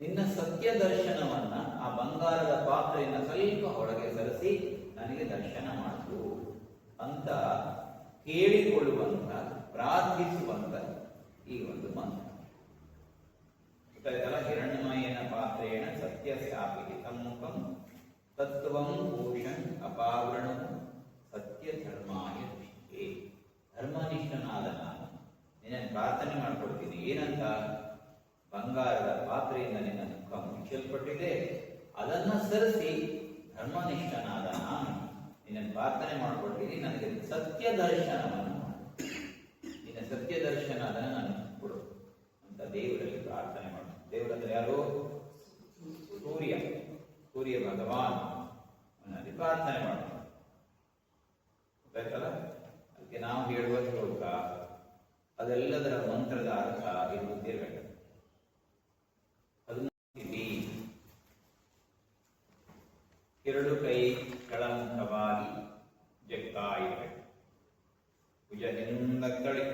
ನಿನ್ನ ಸತ್ಯ ದರ್ಶನವನ್ನ ಆ ಬಂಗಾರದ ಪಾತ್ರೆಯನ್ನು ಸ್ವಲ್ಪ ಹೊರಗೆ ಸರಿಸಿ ನನಗೆ ದರ್ಶನ ಮಾಡು ಅಂತ ಕೇಳಿಕೊಳ್ಳುವಂತ, ಪ್ರಾರ್ಥಿಸುವಂತ ಈ ಒಂದು ಮಂತ್ರ. ಗೊತ್ತಾಯ್ತಲ್ಲ? ಹಿರಣ್ಮಯೇನ ಪಾತ್ರೇಣ ಸತ್ಯಸ್ಯಾಪಿ ಹಿತಂ ಮುಖಂ ತತ್ವಂ ಭೂಷಣ್ ಅಪಾವರಣಂ ಸತ್ಯ ಧರ್ಮಾಯ ದೃಷ್ಟಿಯೇ. ಧರ್ಮನಿಷ್ಠನಾದ ನಾನು ನಿನ್ನ ಪ್ರಾರ್ಥನೆ ಮಾಡ್ಕೊಳ್ತೀನಿ. ಏನಂತ? ಬಂಗಾರದ ಪಾತ್ರೆಯಿಂದ ನಿನ್ನ ಮುಖ ಮುಚ್ಚಲ್ಪಟ್ಟಿದೆ, ಅದನ್ನ ಸರಿಸಿ ಧರ್ಮನಿಷ್ಠನಾದ ನಾನು ನಿನ್ನ ಪ್ರಾರ್ಥನೆ ಮಾಡ್ಕೊಳ್ತೀನಿ, ನನಗೆ ಸತ್ಯ ದರ್ಶನವನ್ನು ಮಾಡು, ನಿನ್ನ ಸತ್ಯ ದರ್ಶನ ಅದನ್ನು ನಾನು ಕೊಡು ಅಂತ ದೇವರಲ್ಲಿ ಪ್ರಾರ್ಥನೆ ಮಾಡು. ದೇವರಂದ್ರೆ ಯಾರು? ಸೂರ್ಯ, ಸೂರ್ಯ ಭಗವಾನ್ ಅಲ್ಲಿ ಪ್ರಾರ್ಥನೆ ಮಾಡ್ತಾರೆ. ಗೊತ್ತಾಯ್ತಲ್ಲ? ಅದಕ್ಕೆ ನಾವು ಹೇಳುವ ಶ್ಲೋಕ ಅದೆಲ್ಲದರ ಮಂತ್ರದ ಅರ್ಥ ಇದು ಗೊತ್ತಿರಬೇಕು. ಅದನ್ನ ಎರಡು ಕೈ ಕೆಳಮುಖವಾಗಿ ಜಗ್ತಾ ಇರಬೇಕು, ಭುಜದಿಂದ ತಳಿ,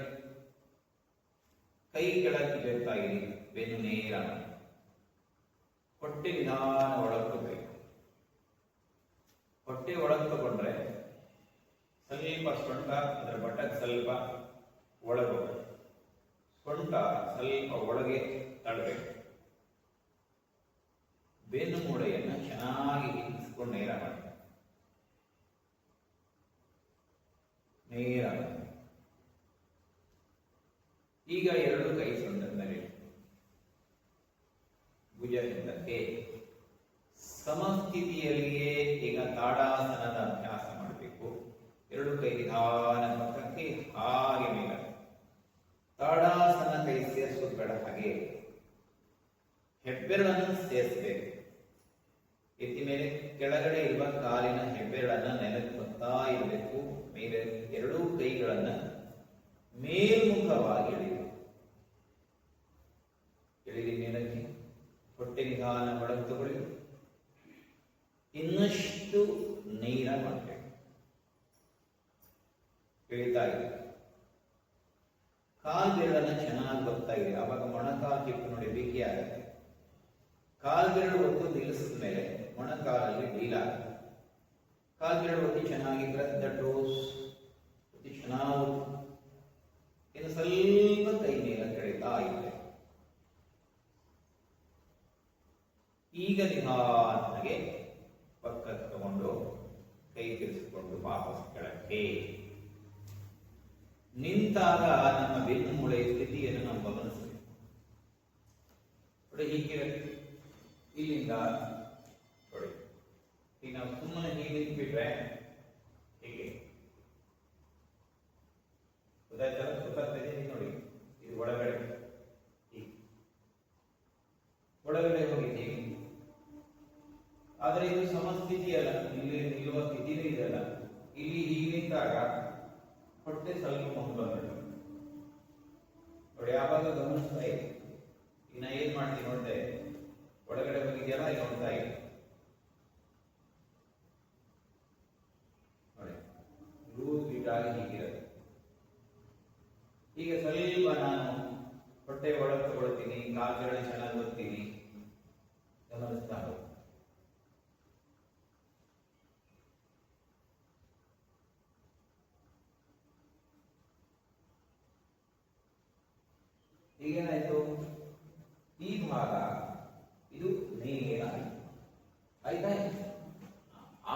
ಕೈ ಕೆಳಕ್ಕೆ ಜಗ್ತಾ ಇರಿ, ಬೆನ್ನು ನೇರ, ಹೊಟ್ಟೆ ನಿಧಾನ ಒಳಗಬೇಕು. ಹೊಟ್ಟೆ ಒಳಗೆ ತಗೊಂಡ್ರೆ ಸ್ವಲ್ಪ ಸೊಂಟ ಅದರ ಬಟಕ್ ಸ್ವಲ್ಪ ಒಳಗೋಗ್ಬೇಕು, ಸೊಂಟ ಸ್ವಲ್ಪ ಒಳಗೆ ತಳ್ಳಬೇಕು, ಬೆನ್ನು ಮೂಳೆಯನ್ನು ಚೆನ್ನಾಗಿ ಹಿಗ್ಗಿಸ್ಕೊಂಡು ನೇರ ಮಾಡಿ, ನೇರ. ಈಗ ಎರಡು ಕೈ ಸೊಂಟದ ಮೇಲೆ, ಭುಜ ಹಿಂದಕ್ಕೆ, ಸಮಸ್ಥಿತಿಯಲ್ಲಿಯೇ ಈಗ ತಾಡಾಸನದ ಅಭ್ಯಾಸ ಮಾಡಬೇಕು. ಕೈ ನಿಧಾನ ಪಕ್ಕಕ್ಕೆ ಹಾಗೆ ಮೇಲೆ ತಾಡಾಸನ ಕೈ ಸೇರಿಸೋದು ಬೇಡ, ಹಾಗೆ ಹೆಬ್ಬೆರಳನ್ನು ಸೇರಿಸಬೇಕು. ಎತ್ತಿ ಮೇಲೆ ಕೆಳಗಡೆ ಇರುವ ಕಾಲಿನ ಹೆಬ್ಬೆರಳನ್ನ ನೆಲಕ್ಕೆ ಬರ್ತಾ ಇರಬೇಕು. ಮೇಲೆ ಎರಡೂ ಕೈಗಳನ್ನ ಮೇಲ್ಮುಖವಾಗಿ ಎಳಿರಿ ಮೇಲಕ್ಕೆ. ಹೊಟ್ಟೆ ನಿಧಾನ ಒಳಗೆ ತಗೊಳ್ಳಿ. ಇನ್ನಷ್ಟು ನೀರ ಮಾಡಬೇಕು. ಇಳಿತಾ ಇದೆ. ಕಾಲ್ ಬೆರಳನ್ನ ಚೆನ್ನಾಗಿ ಬರ್ತಾ ಇದೆ. ಆವಾಗ ಮೊಣಕಾಲು ಕಿತ್ತು ನೋಡಿ ಬಿಗಿ ಆಗುತ್ತೆ. ಕಾಲ್ ಬೆರಳು ಒತ್ತು ನಿಲ್ಲಿಸಿದ ಮೇಲೆ ಮೊಣಕಾಲಲ್ಲಿ ಡೀಲ್ ಆಗುತ್ತೆ. ಕಾಲ್ ಬೆರಳು ಒತ್ತಿ ಚೆನ್ನಾಗಿ ಪ್ರೆಸ್ ದ ಟೋಸ್ ಒತ್ತಿ ಚೆನ್ನಾಗಿ. ಇನ್ನು ಸ್ವಲ್ಪ ಕೈ ಮೇಲೆ ಕೆಳಿತಾ ಇದೆ. ಈಗ ನಿಧಾನಕ್ಕೆ ಪಕ್ಕಕ್ಕೆ ತಗೊಂಡು ಕೈ ತಿರ್ಸಿಕೊಂಡು ವಾಪಸ್ ಕೆಳಕ್ಕೆ ನಿಂತಾಗ ನಮ್ಮ ಬೆನ್ನು ಮೂಳೆಯ ಸ್ಥಿತಿಯನ್ನು ನಾವು ಗಮನಿಸಬೇಕು. ಹೀಗೆ ಇಲ್ಲಿಂದ ನೋಡಿ, ಈಗ ನಾವು ಸುಮ್ಮನೆ ಹೀಗೆ ನಿಂತ್ಬಿಟ್ರೆ ಹೀಗೆ ಗೊತ್ತಾಯ್ತಲ್ಲ, ಸುತ್ತಾಗ್ತದೆ ನೋಡಿ. ಇದು ಒಳಗಡೆ ಒಳಗಡೆ ಹೋಗಿದ್ದೀವಿ. ಆದರೆ ಇದು ಸಮಸ್ಥಿತಿ ಅಲ್ಲ, ಇಲ್ಲಿ ನಿಲ್ಲುವ ಸ್ಥಿತಿನೇ ಇದೆಯಲ್ಲ. ಇಲ್ಲಿ ಹೀಗೆ ನಿಂತಾಗ ಹೊಟ್ಟೆ ಸ್ವಲ್ಪ ಮುಂದೆ ಬಂದ್ಬಿಟ್ಟು ನೋಡಿ. ಯಾವಾಗ ಗಮನಿಸ್ತಾ ಇದೆ. ಈಗ ನಾ ಏನ್ ಮಾಡ್ತೀನಿ ನೋಡ್ದೆ, ಒಳಗಡೆ ಹೋಗಿದೆಯಲ್ಲ, ಇಲ್ಲಿ ನೋಡ್ತಾ ಇದೆ ನೋಡಿ. ಲೂಸ್ ಇಟ್ಟಾಗಿ ಹೀಗಿರೋದು. ಈಗ ಸ್ವಲ್ಪ ನಾನು ಹೊಟ್ಟೆ ಒಳಗೆ ತಗೊಳ್ತೀನಿ, ಕಾಲುಗಳು ಚೆನ್ನಾಗಿ ಓದ್ತೀನಿ, ಗಮನಿಸ್ತಾ ಹೋಗ್ತೀನಿ. ಈಗೇನಾಯ್ತು, ಈ ಭಾಗ ಇದು ನೇರ ಆಯ್ತಾ.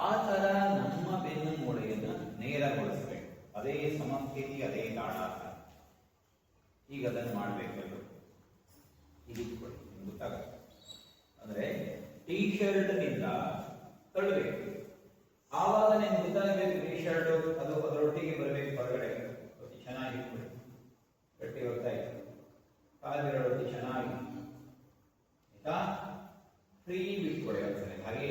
ಆ ತರ ನಮ್ಮ ಬೆನ್ನು ಮೂಳೆಯನ್ನ ನೇರಗೊಳಿಸಬೇಕು. ಅದೇ ಸಮಸ್ಥಿತಿ, ಅದೇ ತಾಡಾಸನ. ಈಗ ಅದನ್ನು ಮಾಡಬೇಕಲ್ಲ. ಈಗ ಗೊತ್ತಾಗುತ್ತೆ. ಅಂದ್ರೆ ಟೀ ಶರ್ಟ್ ನಿಂದ ತಳ್ಳಬೇಕು. ಆವಾಗ ನಿಮ್ಗೆ ಗೊತ್ತಾಗಬೇಕು ಟೀ ಶರ್ಟ್ ಅದು ಅದರೊಟ್ಟಿಗೆ ಬರಬೇಕು ಹೊರಗಡೆ. ಚೆನ್ನಾಗಿ ಗಟ್ಟಿ ಹೋಗ್ತಾ ಇದೆ. ಕಾಲಿರೊಟ್ಟಿ ಚೆನ್ನಾಗಿ ಫ್ರೀ ಬಿಟ್ಕೊಡಿ ಒಂದ್ಸರಿ ಹಾಗೆ.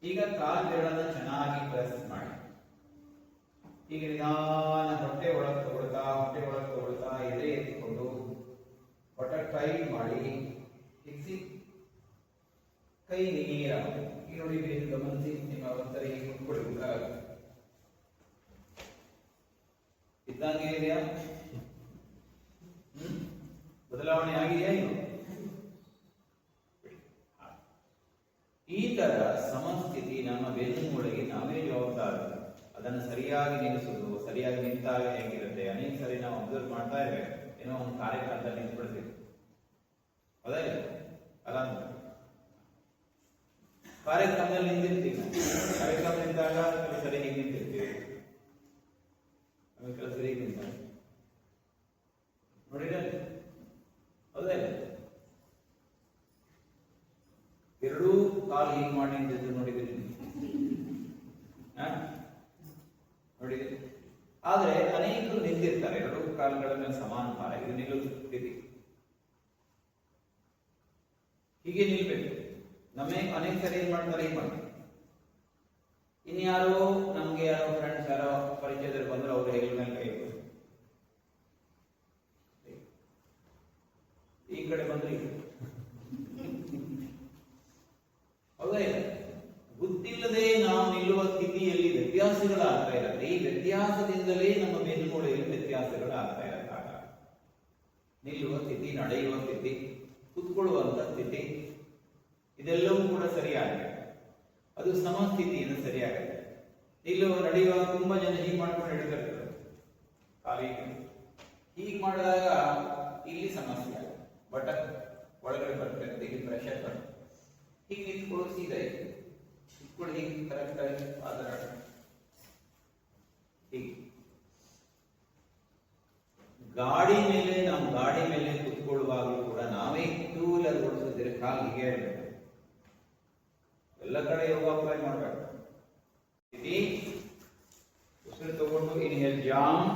ಈಗ ಕಾಲ್ ಬೆರಳನ್ನ ಚೆನ್ನಾಗಿ ಪ್ರೆಸ್ ಮಾಡಿ. ಈಗ ನಿಧಾನ ಹೊಟ್ಟೆ ಒಳಗೆ ತಗೊಳ್ತಾ ಎದೆ ಎತ್ತಿಕೊಂಡು ಹೊಟ್ಟೆ ಟೈಟ್ ಮಾಡಿ ಹಿಗ್ಸಿ ಕೈ ನೀರ. ಈಗ ನೋಡಿ, ಬೇಗ ಗಮನಿಸಿ. ನಿಮ್ಮ ಒಂದ್ಸರಿ ಹೀಗೆ ಕುತ್ಕೊಳ್ಳಿ. ಇದ್ದಂಗೆ ಇದೆಯಾ? ಬದಲಾವಣೆ ಆಗಿದೆಯಾ? ಇದು ಈ ತರ ಸಮಸ್ಥಿತಿ ನಮ್ಮ ಬೆನ್ನು ಮೂಳೆಗೆ ನಾವೇ ಜವಾಬ್ದಾರ. ಅದನ್ನು ಸರಿಯಾಗಿ ನಿಲ್ಲಿಸುವುದು, ಸರಿಯಾಗಿ ನಿಂತಾಗ ಹೇಗಿರುತ್ತೆ. ಅನೇಕ ಸರಿ ನಾವು ಅಬ್ಸರ್ವ್ ಮಾಡ್ತಾ ಇರ್ಬೇಕು. ಏನೋ ಒಂದು ಕಾರ್ಯಕ್ರಮದಲ್ಲಿ ನಿಂತ್ಬಿಡ್ತೀವಿ, ಅದೇ ಅಲ್ಲ, ಕಾರ್ಯಕ್ರಮದಲ್ಲಿ ನಿಂತಿರ್ತೀವಿ. ಕಾರ್ಯಕ್ರಮ ನಿಂತಾಗ ಕೆಲವು ಸರಿ ಹೀಗೆ ನಿಂತಿರ್ತೀವಿ, ಆಮೇಲೆ ಕೆಲವು ಸರಿ ಹೀಗೆ ನಿಂತ ನೋಡಿದ್ರೆ ಹೌದಾ. ಎರಡೂ ಕಾಲು ಹೀಗೆ ಮಾಡಿ ನಿಂತಿದ್ದು ನೋಡಿದ್ದೀರಿ, ನೋಡಿದ್ರಿ. ಆದ್ರೆ ಅನೇಕರು ನಿಂತಿರ್ತಾರೆ ಎರಡೂ ಕಾಲುಗಳ ಮೇಲೆ ಸಮಾನ ಭಾರ. ಇದು ನಿಲ್ಲುವ ಸ್ಥಿತಿ. ಹೀಗೆ ನಿಲ್ಬೇಕು. ಅನೇಕ ಸರಿ ಏನ್ ಮಾಡ್ತಾರೆ, ಹೀಗೆ ಮಾಡ್ತಾರೆ. ಇನ್ಯಾರೋ ನಮ್ಗೆ ಯಾರೋ ಫ್ರೆಂಡ್ಸ್ ಯಾರೋ ಪರಿಚಯದಲ್ಲಿ ಬಂದ್ರೆ ಅವ್ರು ಹೆಗಲ ಮೇಲೆ ಕೈ ಈ ಕಡೆ ಬಂದ್ರೆ ಹೌದಾ ಇಲ್ಲ. ಗೊತ್ತಿಲ್ಲದೆ ನಾವು ನಿಲ್ಲುವ ಸ್ಥಿತಿಯಲ್ಲಿ ವ್ಯತ್ಯಾಸಗಳಾಗ್ತಾ ಇರುತ್ತೆ. ಈ ವ್ಯತ್ಯಾಸದಿಂದಲೇ ನಮ್ಮ ಬೆನ್ನು ಮೂಳೆಯಲ್ಲಿ ವ್ಯತ್ಯಾಸಗಳಾಗ್ತಾ ಇರತ್ತಾಗ ನಿಲ್ಲುವ ಸ್ಥಿತಿ, ನಡೆಯುವ ಸ್ಥಿತಿ, ಕುತ್ಕೊಳ್ಳುವಂತ ಸ್ಥಿತಿ, ಇದೆಲ್ಲವೂ ಕೂಡ ಸರಿಯಾಗಿದೆ. ಅದು ಸಮಸ್ಥಿತಿಯಿಂದ ಸರಿಯಾಗುತ್ತೆ. ನಿಲ್ಲುವ ನಡೆಯುವಾಗ ತುಂಬಾ ಜನ ಹೀಗೆ ಮಾಡ್ಕೊಂಡು ಹಿಡಿದಿರ್ತಾರೆ. ಕಾಲಿಗೆ ಹೀಗೆ ಮಾಡಿದಾಗ ಇಲ್ಲಿ ಸಮಸ್ಯೆ ಆಗುತ್ತೆ. ಬಟ್ ಒಳಗಡೆ ಬರ್ತಕ್ಕಂಥ ಇಲ್ಲಿ ಪ್ರೆಷರ್ ಬರ್ತದೆ. ಹೀಗೆ ನಿಂತ್ಕೊಳ್ಳೋ ಸೀದಾ ಇದೆ. ನಿಂತ್ಕೊಳ್ಳಿ ಹೀಗೆ ಕರೆಕ್ಟ್ ಆಗಿ ಆಧಾರ ಹೀಗೆ. ನಾವು ಗಾಡಿ ಮೇಲೆ ಕುತ್ಕೊಳ್ಳುವಾಗಲೂ ಕೂಡ ನಾವೇ ಟೂ ವೀಲರ್ ಓಡಿಸಿದ್ರೆ ಕಾಲು ಹೀಗೆ ಇರಬೇಕು. ಎಲ್ಲ ಕಡೆ ಯೋಗ ಅಪ್ಲೈ ಮಾಡಬೇಕು. ಜಾಮ್,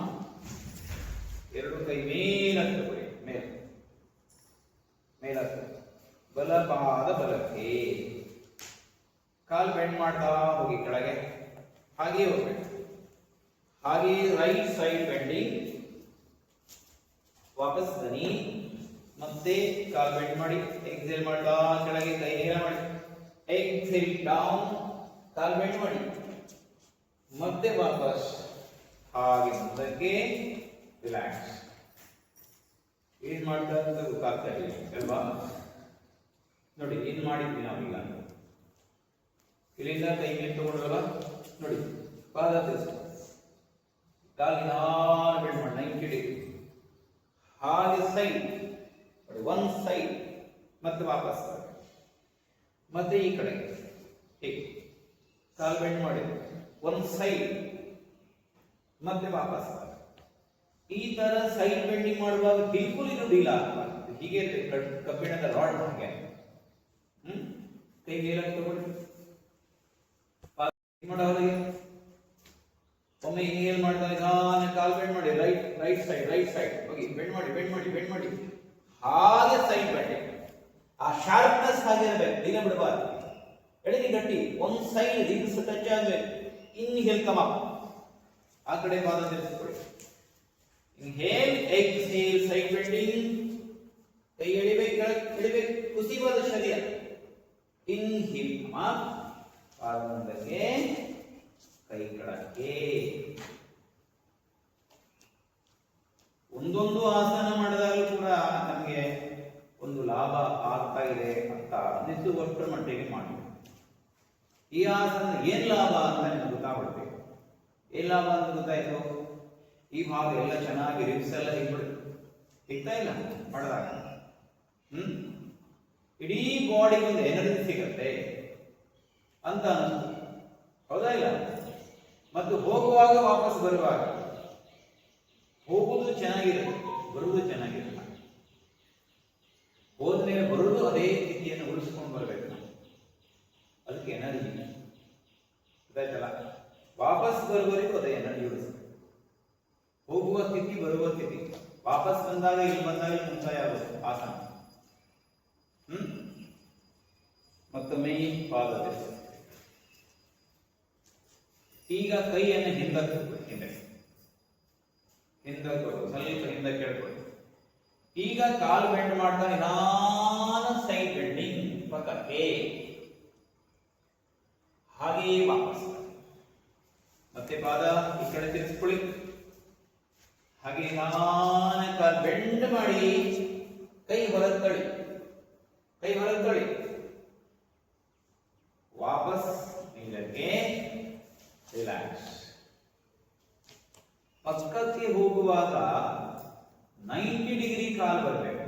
ಎರಡು ಕೈ ಮೇಲಕ್ಕೆ ಬರಿ, ಮೇಲಕ್ಕೆ, ಬಲಪಾದ ಬಲಕ್ಕೆ, ಕಾಲು ಬೆಂಡ್ ಮಾಡ್ತಾ ಹೋಗಿ ಕೆಳಗೆ, ಹಾಗೆ ಹೋಗ್ಬೇಕು, ಹಾಗೆ ರೈಟ್ ಸೈಡ್ ಬೆಂಡಿಂಗ್, ವಾಪಸ್ ಬನ್ನಿ, ಮತ್ತೆ ಕಾಲು ಬೆಂಡ್ ಮಾಡಿ, ಎಕ್ಸೇಲ್ ಮಾಡ್ತಾ ಕೆಳಗೆ ಕೈ ನೇರ ಮಾಡಿ, ಎಕ್ಸೇಲ್ ಡೌನ್, ಕಾಲು ಬೆಂಡ್ ಮಾಡಿ, ಮತ್ತೆ ವಾಪಸ್ ಹಾಗೆ ಮುಂದಕ್ಕೆ ರಿಲ್ಯಾಕ್ಸ್. ಏನ್ ಮಾಡ್ತಾ ಅಂತ ಗೊತ್ತಾಗ್ತಾ ಇಲ್ಲ ಅಲ್ವಾ? ನೋಡಿ ಏನ್ ಮಾಡಿದ್ವಿ ನಾವೀಗ, ಇಲ್ಲಿಂದ ಕೈ ಮೇಲೆ ತಗೊಂಡ್ರಲ್ಲ, ನೋಡಿ ಪಾದ ತಿರ್ಸು, ಕಾಲಿನ ಬೆಂಡ್ ಮಾಡಿ 90 ಡಿಗ್ರಿ, ಹಾಗೆ ಸೈಡ್ ಒನ್ ಸೈಡ್, ಮತ್ತೆ ವಾಪಸ್, ಮತ್ತೆ ಈ ಕಡೆ ಹೀಗೆ ಕಾಲು ಬೆಂಡ್ ಮಾಡಿ ಒಂದು ಸೈಡ್, ಮತ್ತೆ ವಾಪಸ್. ಈ ತರ ಸೈಡ್ ಬೆಂಡಿಂಗ್ ಮಾಡುವಾಗ ಬಿಲ್ಕುಲ್ ಇದು ಡೀಲ್ ಆಗಬಾರ್ದು, ಹೀಗೆ ಕಬ್ಬಿಣದ ರಾಡ್ ಹಾಗೆ. ಕೈ ಮೇಲೆ ತಗೊಳ್ಳಿ, ಮಾಡೋರಿಗೆ ಒಮ್ಮೆ ಹಿಂಗೆ ಮಾಡ್ತಾ ನಿಧಾನ ಕಾಲು ಬೆಂಡ್ ಮಾಡಿ, ರೈಟ್ ಸೈಡ್ ಹೋಗಿ ಬೆಂಡ್ ಮಾಡಿ, ಹಾಗೆ ಸೈಡ್ ಬೆಂಡಿಂಗ್. ಆ ಶಾರ್ಪ್ನೆಸ್ ಹಾಗೆ ಇರಬೇಕು, ದಿನ ಬಿಡಬಾರ್ದು, ಎಳೆದಿ ಗಟ್ಟಿ, ಒಂದು ಸೈಡ್ ರಿಬ್ಸ್ ಟಚ್ ಆಗಬೇಕು. ಇನ್ಹೇಲ್ ಕಮ್ ಅಪ್, ಆ ಕಡೆ ಪಾದ ತಿರ್ಸ್ಕೊಳ್ಳಿ, ಇನ್ಹೇಲ್ ಎಕ್ಸೇಲ್ ಸೈಡ್ ಬೆಂಡಿಂಗ್, ಕೈ ಎಳಿಬೇಕು, ಎಳಿಬೇಕು, ಕುಸಿವಾದ ಶರೀರ, ಇನ್ಹೇಲ್ ಕಮ್ ಅಪ್, ಪಾದ ಮುಂದಕ್ಕೆ, ಕೈ ಕೆಳಕ್ಕೆ. ಒಂದೊಂದು ಆಸನ ಮಾಡಿದಾಗಲೂ ಕೂಡ ನಮಗೆ ಒಂದು ಲಾಭ ಆಗ್ತಾ ಇದೆ ಅಂತ ಅನ್ನಿಸುವಷ್ಟರ ಮಟ್ಟಿಗೆ ಮಾಡಿ. ಈ ಆಸನ ಏನ್ ಲಾಭ ಅಂತ ನಿಮ್ಗೆ ಗೊತ್ತಾಗ್ಬಿಡ್ಬೇಕು. ಏನ್ ಲಾಭ ಅಂತ ಗೊತ್ತಾಯ್ತು? ಈ ಭಾಗ ಎಲ್ಲ ಚೆನ್ನಾಗಿ ರಿಬ್ಸ್ ಎಲ್ಲ ಸಿಗ್ತಾ ಇಲ್ಲ ಮಾಡಿದಾಗ, ಇಡೀ ಬಾಡಿಗೆ ಒಂದು ಎನರ್ಜಿ ಸಿಗತ್ತೆ ಅಂತ ಅನಿಸ್ತು, ಹೌದಾ ಇಲ್ಲ? ಮತ್ತು ಹೋಗುವಾಗ ವಾಪಸ್ ಬರುವಾಗ ಹೋಗುವುದು ಚೆನ್ನಾಗಿರುತ್ತೆ, ಬರುವುದು ಚೆನ್ನಾಗಿರುತ್ತೆ. ಹೋದ್ಮೇಲೆ ಬರುವುದು ಅದೇ ಸ್ಥಿತಿಯನ್ನು ಉಳಿಸ್ಕೊಂಡು ಬರಬೇಕು ನಾವು, ಅದಕ್ಕೆ ಎನರ್ಜಿ ಗೊತ್ತಾಯ್ತಲ್ಲ. ವಾಪಸ್ ಬರುವವರೆಗೂ ಅದೇ ಎನರ್ಜಿ ಉಳಿಸ್ಬೇಕು. ಹೋಗುವ ಸ್ಥಿತಿ, ಬರುವ ಸ್ಥಿತಿ, ವಾಪಸ್ ಬಂದಾಗ ಇಲ್ಲಿ ಮುಕ್ತಾಯ ಆಗುತ್ತೆ ಆಸನ. ಮತ್ತೊಮ್ಮೆ ಪಾದ ತಿರ್ಸಿ. ಈಗ ಕೈಯನ್ನು ಹಿಂದಕ್ಕೆ ಸ್ವಲ್ಪ ಹಿಂದಕ್ಕೆ ಕೇಳ್ಕೊಳ್ಳಿ. ಈಗ ಕಾಲು ಬೆಂಡ್ ಮಾಡ್ತಾ ನಿಧಾನ ಸೈಡ್ ಬೆಂಡಿಂಗ್ ಪಕ್ಕಕ್ಕೆ, ಹಾಗೆಯೇ ವಾಪಸ್. ಮತ್ತೆ ಪಾದ ಈ ಕಡೆ ತಿರ್ಸ್ಕೊಳ್ಳಿ, ಹಾಗೆ ನಿಧಾನ ಕಾಲು ಬೆಂಡ್ ಮಾಡಿ, ಕೈ ಹೊರಗೆ ತಳ್ಳಿ, ವಾಪಸ್ ಮೇಲಕ್ಕೆ, ರಿಲ್ಯಾಕ್ಸ್. ಪಕ್ಕಕ್ಕೆ ಹೋಗುವಾಗ 90 ಡಿಗ್ರಿ ಕಾಲು ಬರಬೇಕು,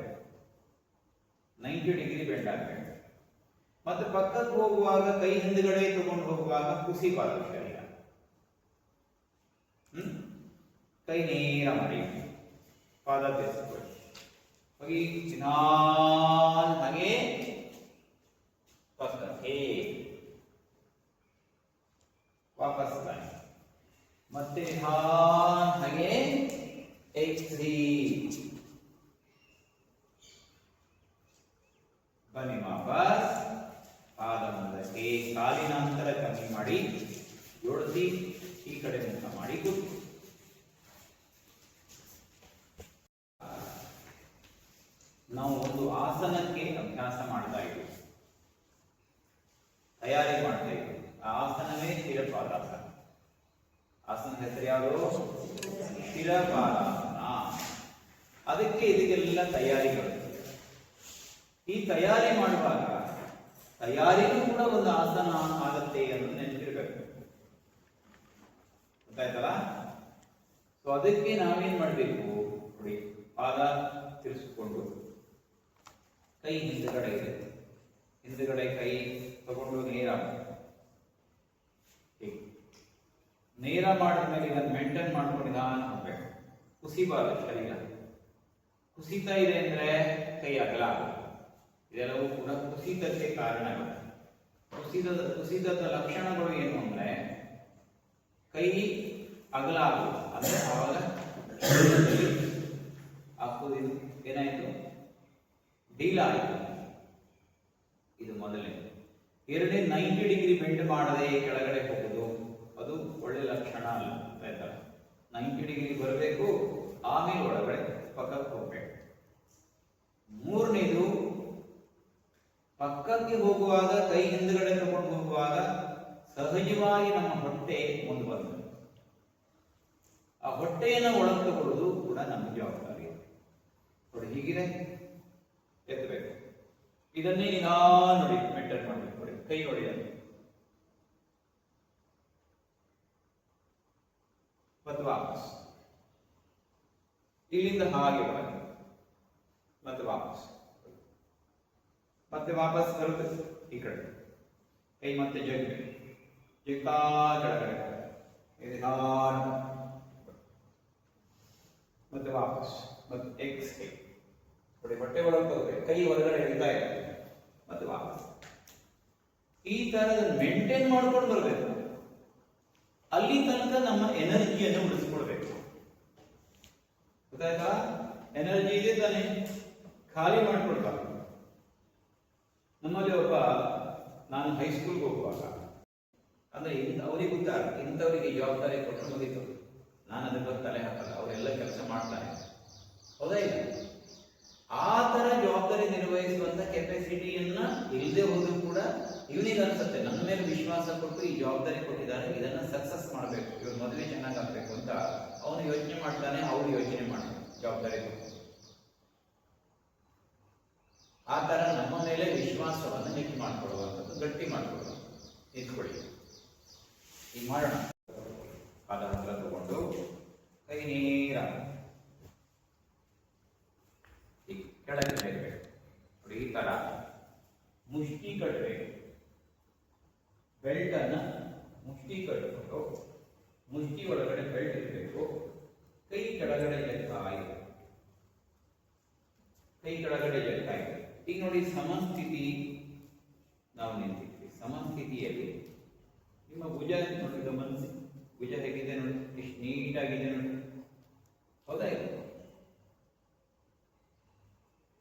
90 ಡಿಗ್ರಿ ಬೆಂಡ್ ಆಗಬೇಕು. ಮತ್ತೆ ಪಕ್ಕಕ್ಕೆ ಹೋಗುವಾಗ ಕೈ ಹಿಂದ್ಗಡೆ ತಗೊಂಡು ಹೋಗುವಾಗ ಕುಸಿ ಪಾದ ಶರೀರ, ಕೈ ನೇರ ಮಾಡಿ, ಪಾದ ತಿರ್ಸ್ಕೊಳ್ಳಿ, ಹೋಗಿ ನಿಧಾನ ಹಾಗೆ ಪಕ್ಕಕ್ಕೆ, ವಾಪಸ್ ಬನ್ನಿ, ಮತ್ತೆ ನಿಧಾನ ಹಾಗೆ ಎಕ್ಸೇಲ್, ಬನ್ನಿ ವಾಪಸ್, ಪಾದ ಮುಂದಕ್ಕೆ, ಕಾಲಿನ ಅಂತರ ಕಮ್ಮಿ ಮಾಡಿ, ಜೋಡಿಸಿ, ಈ ಕಡೆ ಮುಖ ಮಾಡಿ ಕೂತು. ನಾವು ಒಂದು ಆಸನಕ್ಕೆ ಅಭ್ಯಾಸ ಮಾಡ್ತಾ ಇದ್ದೀವಿ, ತಯಾರಿ ಮಾಡ್ತಾ ಇದ್ದೀವಿ. ಆ ಆಸನವೇ ಸ್ಥಿರಪಾದಾಸನ. ಆಸನ ಹೆಸರು ಯಾವುದು? ಸ್ಥಿರಪಾದಾಸನ. ಅದಕ್ಕೆ ಇದಕ್ಕೆಲ್ಲ ತಯಾರಿಗಳು. ಈ ತಯಾರಿ ಮಾಡುವಾಗ ತಯಾರಿಗೂ ಕೂಡ ಒಂದು ಆಸನ ಆಗತ್ತೆ ಅನ್ನೋದು ನೆನಪಿರ್ಬೇಕು, ಗೊತ್ತಾಯ್ತಲ್ಲ? ಸೊ ಅದಕ್ಕೆ ನಾವೇನ್ ಮಾಡಬೇಕು ನೋಡಿ, ಪಾದ ತಿರ್ಸ್ಕೊಂಡು, ಕೈ ಹಿಂದ್ಗಡೆ ಇದೆ, ಹಿಂದ್ಗಡೆ ಕೈ ತಗೊಂಡು ನೇರ ಮಾಡಿದ ಮೇಲೆ ಇದನ್ನು ಮೇಂಟೈನ್ ಮಾಡ್ಕೊಂಡು ನಿಧಾನ ಹೋಗ್ಬೇಕು. ಕುಸಿಬಾರದು ಶರೀರ. ಕುಸಿತಾ ಇದೆ ಅಂದ್ರೆ ಕೈ ಅಗಲ ಆಗುತ್ತೆ. ಇದೆಲ್ಲವೂ ಕೂಡ ಕುಸಿತಕ್ಕೆ ಕಾರಣವಾಗುತ್ತೆ. ಕುಸಿತದ ಲಕ್ಷಣಗಳು ಏನು ಅಂದ್ರೆ, ಕೈ ಅಗಲ ಆಗಲ್ಲ, ಅಂದ್ರೆ ಆವಾಗ ಹಾಕೋದು ಏನಾಯ್ತು, ಡೀಲ್ ಆಯಿತು. ಇದು ಮೊದಲನೇ. ಎರಡನೇ 90 ಡಿಗ್ರಿ ಬೆಂಡ್ ಮಾಡದೆ ಕೆಳಗಡೆ ಹೋಗುದು, ಅದು ಒಳ್ಳೆ ಲಕ್ಷಣ ಅಲ್ಲ, ಆಯ್ತಾ. 90 ಡಿಗ್ರಿ ಬರಬೇಕು, ಆಮೇಲೆ ಒಳಗಡೆ ಪಕ್ಕಕ್ಕೆ ಹೋಗ್ಬೇಕು. ಮೂರನೇದು, ಪಕ್ಕಕ್ಕೆ ಹೋಗುವಾಗ ಕೈ ಹಿಂದುಗಡೆ ತಗೊಂಡು ಹೋಗುವಾಗ ಸಹಜವಾಗಿ ನಮ್ಮ ಹೊಟ್ಟೆ ಮುಂದೆ ಬರ್ತದೆ. ಆ ಹೊಟ್ಟೆಯನ್ನು ಒಳಗೆ ತಗೊಳ್ಳೋದು ಕೂಡ ನಮ್ಮ ಜವಾಬ್ದಾರಿ. ನೋಡಿ ಹೀಗಿದೆ, ಎತ್ತಬೇಕು. ಇದನ್ನೇ ನಿಧಾನ ನೋಡಿ ಮೇಂಟೈನ್ ಮಾಡಬೇಕು. ನೋಡಿ ಕೈ ನೋಡಿ, ಮತ್ತು ವಾಪಸ್ ಇಲ್ಲಿಂದ ಹಾಗೆ ಒಳಗೆ, ಮತ್ತೆ ವಾಪಸ್, ಮತ್ತೆ ವಾಪಸ್ ಬರುತ್ತೆ ಈ ಕಡೆ. ಕೈ ಮತ್ತೆ ಜಗ್ಗಿ ಕೆಳಗಡೆ ನಿಧಾನ, ಮತ್ತೆ ವಾಪಸ್, ಮತ್ತೆ ಎಕ್ಸ್ಹೇಲ್. ನೋಡಿ ಹೊಟ್ಟೆ ಒಳಗೆ ಹೋಗ್ಬೇಕು, ಕೈ ಹೊರಗಡೆ ಹಿಡಿತಾ ಇದೆ, ಮತ್ತೆ ವಾಪಸ್. ಈ ತರದ ಮೇಂಟೈನ್ ಮಾಡ್ಕೊಂಡು ಬರ್ಬೇಕು. ಅಲ್ಲಿ ತನಕ ನಮ್ಮ ಎನರ್ಜಿಯನ್ನು ಉಳಿಸ್ಕೊಳ್ಬೇಕು. ಗೊತ್ತಾಯ್ತಾ? ಎನರ್ಜಿ ಇದೆ ತಾನೆ, ಖಾಲಿ ಮಾಡ್ಕೊಳ್ಬಾರ್ದು. ನಮ್ಮಲ್ಲಿ ಒಬ್ಬ, ನಾನು ಹೈಸ್ಕೂಲ್ಗೆ ಹೋಗುವಾಗ, ಅಂದ್ರೆ ಅವ್ರಿಗೆ ಗೊತ್ತಾಗ ಇಂಥವರಿಗೆ ಜವಾಬ್ದಾರಿ ಕೊಟ್ಟರೆ ಮುಗಿತು, ನಾನು ಅದ್ರ ಬಗ್ಗೆ ತಲೆ ಹಾಕಲ್ಲ, ಅವರೆಲ್ಲ ಕೆಲಸ ಮಾಡ್ತಾನೆ, ಹೌದಾ ಇಲ್ಲ? ಆ ತರ ಜವಾಬ್ದಾರಿ ನಿರ್ವಹಿಸುವಂತ ಕೆಪಾಸಿಟಿಯನ್ನ ಇಲ್ಲದೆ ಹೋದ್ರೂ ಕೂಡ ಇವನಿಗೆ ಅನ್ಸುತ್ತೆ ನನ್ನ ಮೇಲೆ ವಿಶ್ವಾಸ ಕೊಟ್ಟು ಈ ಜವಾಬ್ದಾರಿ ಕೊಟ್ಟಿದ್ದಾರೆ, ಇದನ್ನ ಸಕ್ಸಸ್ ಮಾಡಬೇಕು, ಇವ್ರ ಮದುವೆ ಚೆನ್ನಾಗಿ ಆಗ್ಬೇಕು ಅಂತ ಅವನು ಯೋಚನೆ ಮಾಡ್ತಾನೆ, ಅವ್ರು ಯೋಚನೆ ಮಾಡ್ತಾನೆ ಜವಾಬ್ದಾರಿ ಕೊಟ್ಟು. ಆ ತರ ನಮ್ಮ ಮೇಲೆ ವಿಶ್ವಾಸವನ್ನು ಹೆಚ್ಚು ಮಾಡ್ಕೊಳ್ಳುವಂಥದ್ದು, ಗಟ್ಟಿ ಮಾಡ್ಕೊಳ್ಳುವ, ನಿಂತ್ಕೊಳ್ಳಿ. ಈಗ ಮಾಡೋಣ. ಪಾದ ಹತ್ರ ತಗೊಂಡು ಕೈ ನೇರ ಕೆಳಗೆ ಸೇರಬೇಕು. ನೋಡಿ ಈ ತರ ಮುಷ್ಟಿ ಕಟ್ಟಬೇಕು. ಬೆಲ್ಟ್ ಅನ್ನ ಮುಷ್ಟಿ ಕಟ್ಟಿಕೊಂಡು ಮುಷ್ಟಿ ಒಳಗಡೆ ಬೆಲ್ಟ್ ಇರಬೇಕು. ಕೈ ಕೆಳಗಡೆ ಎತ್ತಾ ಇದೆ, ಕೈ ಕೆಳಗಡೆ ಎತ್ತಾ ಇದೆ. ಈಗ ನೋಡಿ ಸಮಸ್ಥಿತಿ ನಾವು ನಿಂತಿದ್ವಿ. ಸಮಸ್ಥಿತಿಯಲ್ಲಿ ನಿಮ್ಮ ಭುಜ ನೋಡಿ, ಗಮನಿಸಿ, ಭುಜ ಹೇಗಿದೆ ನೋಡಿ, ಎಷ್ಟು ನೀಟಾಗಿದೆ ನೋಡಿ, ಹೌದಾ ಇಲ್ಲ?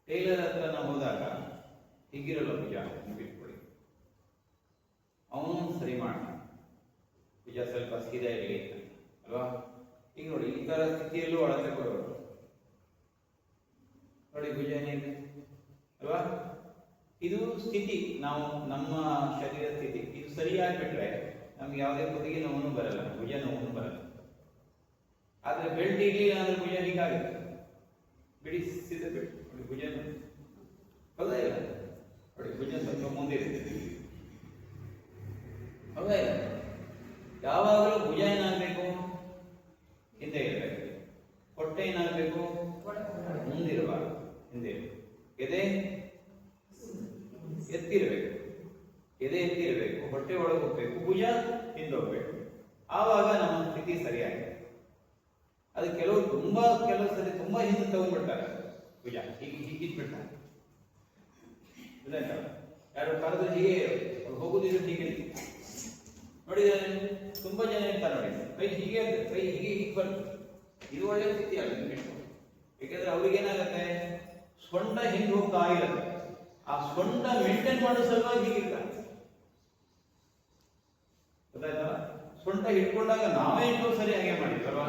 ಟೈಲರ್ ಹತ್ರ ನಾವು ಹೋದಾಗ ಹೀಗಿರಲ್ಲ ಭುಜ, ಬಿಟ್ಕೊಳ್ಳಿ, ಅವನು ಸರಿ ಮಾಡ್ತಾನೆ, ಭುಜ ಸ್ವಲ್ಪ ಸೀದಾ ಇರಲಿ ಅಲ್ವಾ? ಈಗ ನೋಡಿ ಈ ತರ ಸ್ಥಿತಿಯಲ್ಲೂ ಅಳತೆ ಕೊಡೋರು ನೋಡಿ, ಭುಜ ಏನಿದೆ ಅಲ್ವಾ? ಇದು ಸ್ಥಿತಿ, ನಾವು ನಮ್ಮ ಶರೀರ ಸ್ಥಿತಿ ಇದು ಸರಿಯಾಗಿಬಿಟ್ರೆ ನಮ್ಗೆ ಯಾವುದೇ ಕುದಿಗೆ ನೋವು ಬರಲ್ಲ, ಭುಜ ನೋವು ಬರಲ್ಲ. ಆದ್ರೆ ಬೆಲ್ಟ್ ಇರಲಿಲ್ಲ ಅಂದ್ರೆ ಭುಜ ಹೀಗಾಗುತ್ತೆ, ಬಿಡಿಸಿದ ಬಿಟ್ಟು ನೋಡಿ ಭುಜ, ಹೌದಾ ಇಲ್ಲ? ನೋಡಿ ಭುಜ ಸ್ವಲ್ಪ ಮುಂದಿದೆ, ಹೌದಾ ಇಲ್ಲ? ಯಾವಾಗಲೂ ಭುಜ ಏನಾಗಬೇಕು, ಹಿಂದೆ ಇರಬೇಕು. ಹೊಟ್ಟೆ ಏನಾಗಬೇಕು, ಮುಂದಿರಬಾರ್ದು, ಹಿಂದೆ ಇರಬೇಕು. ಎದೆ ಎತ್ತಿರಬೇಕು, ಎದೆ ಎತ್ತಿರಬೇಕು, ಹೊಟ್ಟೆ ಒಳಗೆ ಹೋಗ್ಬೇಕು, ಭುಜ ಹಿಂದೋಗ್ಬೇಕು. ಆವಾಗ ನಮ್ಮ ಸ್ಥಿತಿ ಸರಿಯಾಗಿದೆ. ಅದು ಕೆಲವು ಸರಿ ತುಂಬಾ ಹಿಂದೆ ತಗೊಂಡ್ಬಿಡ್ತಾರೆ, ಭುಜ ಹೀಗೆ ಹೀಗಿಟ್ಬಿಡ್ತಾರೆ. ಯಾರು ಕರೆದು ಹೀಗೆ ಹೋಗುದಿದ್ರು ಹೀಗೆ ನೋಡಿದ್ರೆ ತುಂಬಾ ಜನ ಇರ್ತಾರೆ ನೋಡಿ, ಕೈ ಹೀಗೆ ಕೈ ಹೀಗೆ ಹೀಗೆ ಬರ್ತದೆ. ಇದು ಒಳ್ಳೆ ಸ್ಥಿತಿ ಅಲ್ಲ, ಯಾಕಂದ್ರೆ ಅವ್ರಿಗೆ ಏನಾಗುತ್ತೆ, ಸೊಂಟ ಹಿಂದೆ ಹೋಗ್ತಾ ಇರುತ್ತೆ. ಆ ಸೊಂಟ ಮೇಂಟೈನ್ ಮಾಡೋ ಸಲುವಾಗಿ ಹೀಗಿರ್ತಾರೆ, ಗೊತ್ತಾಯ್ತಲ್ಲ? ಸೊಂಟ ಹಿಡ್ಕೊಂಡಾಗ ನಾವೇ ಇಟ್ಟು ಸರಿ ಹಾಗೆ ಮಾಡಿದ್ವಲ್ವಾ?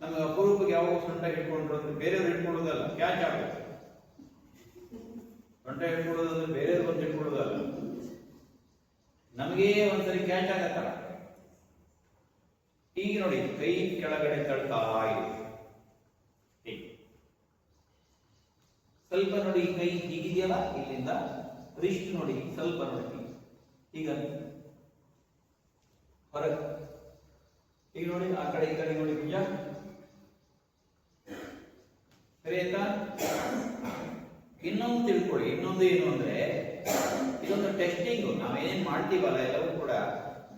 ನಮಗೆ ಅಪರೂಪಕ್ಕೆ ಯಾವ ಸೊಂಟ ಹಿಡ್ಕೊಂಡ್ರು ಅಂದ್ರೆ ಬೇರೆಯವ್ರು ಹಿಡ್ಕೊಳ್ಳೋದಲ್ಲ, ಕ್ಯಾಚ್ ಆಗುತ್ತೆ. ಸೊಂಟ ಹಿಡ್ಕೊಳ್ಳೋದಂದ್ರೆ ಬೇರೆಯವ್ರು ಬಂದು ಹಿಡ್ಕೊಳ್ಳೋದಲ್ಲ, ನಮಗೆ ಒಂದ್ಸರಿ ಕ್ಯಾಚ್ ಆಗತ್ತಲ್ಲ. ಈಗ ನೋಡಿ ಕೈ ಕೆಳಗಡೆ ತಳ್ತಾ ಇದೆ, ಸ್ವಲ್ಪ ನೋಡಿ ಕೈ ಹೀಗಿದೆಯಲ್ಲ, ಇಲ್ಲಿಂದ ರಿಸ್ಟ್ ನೋಡಿ ಸ್ವಲ್ಪ ನೋಡಿ ಈಗ ಹೊರಗೆ. ಈಗ ನೋಡಿ ಆ ಕಡೆ ಈ ಕಡೆ ನೋಡಿ ಭುಜ ಸರಿ ಆಯ್ತಾ? ಇನ್ನೊಂದು ತಿಳ್ಕೊಳ್ಳಿ, ಇನ್ನೊಂದು ಏನು ಅಂದ್ರೆ, ಇದೊಂದು ಟೆಸ್ಟಿಂಗ್. ನಾವೇನೇನ್ ಮಾಡ್ತೀವಲ್ಲ ಎಲ್ಲವೂ ಕೂಡ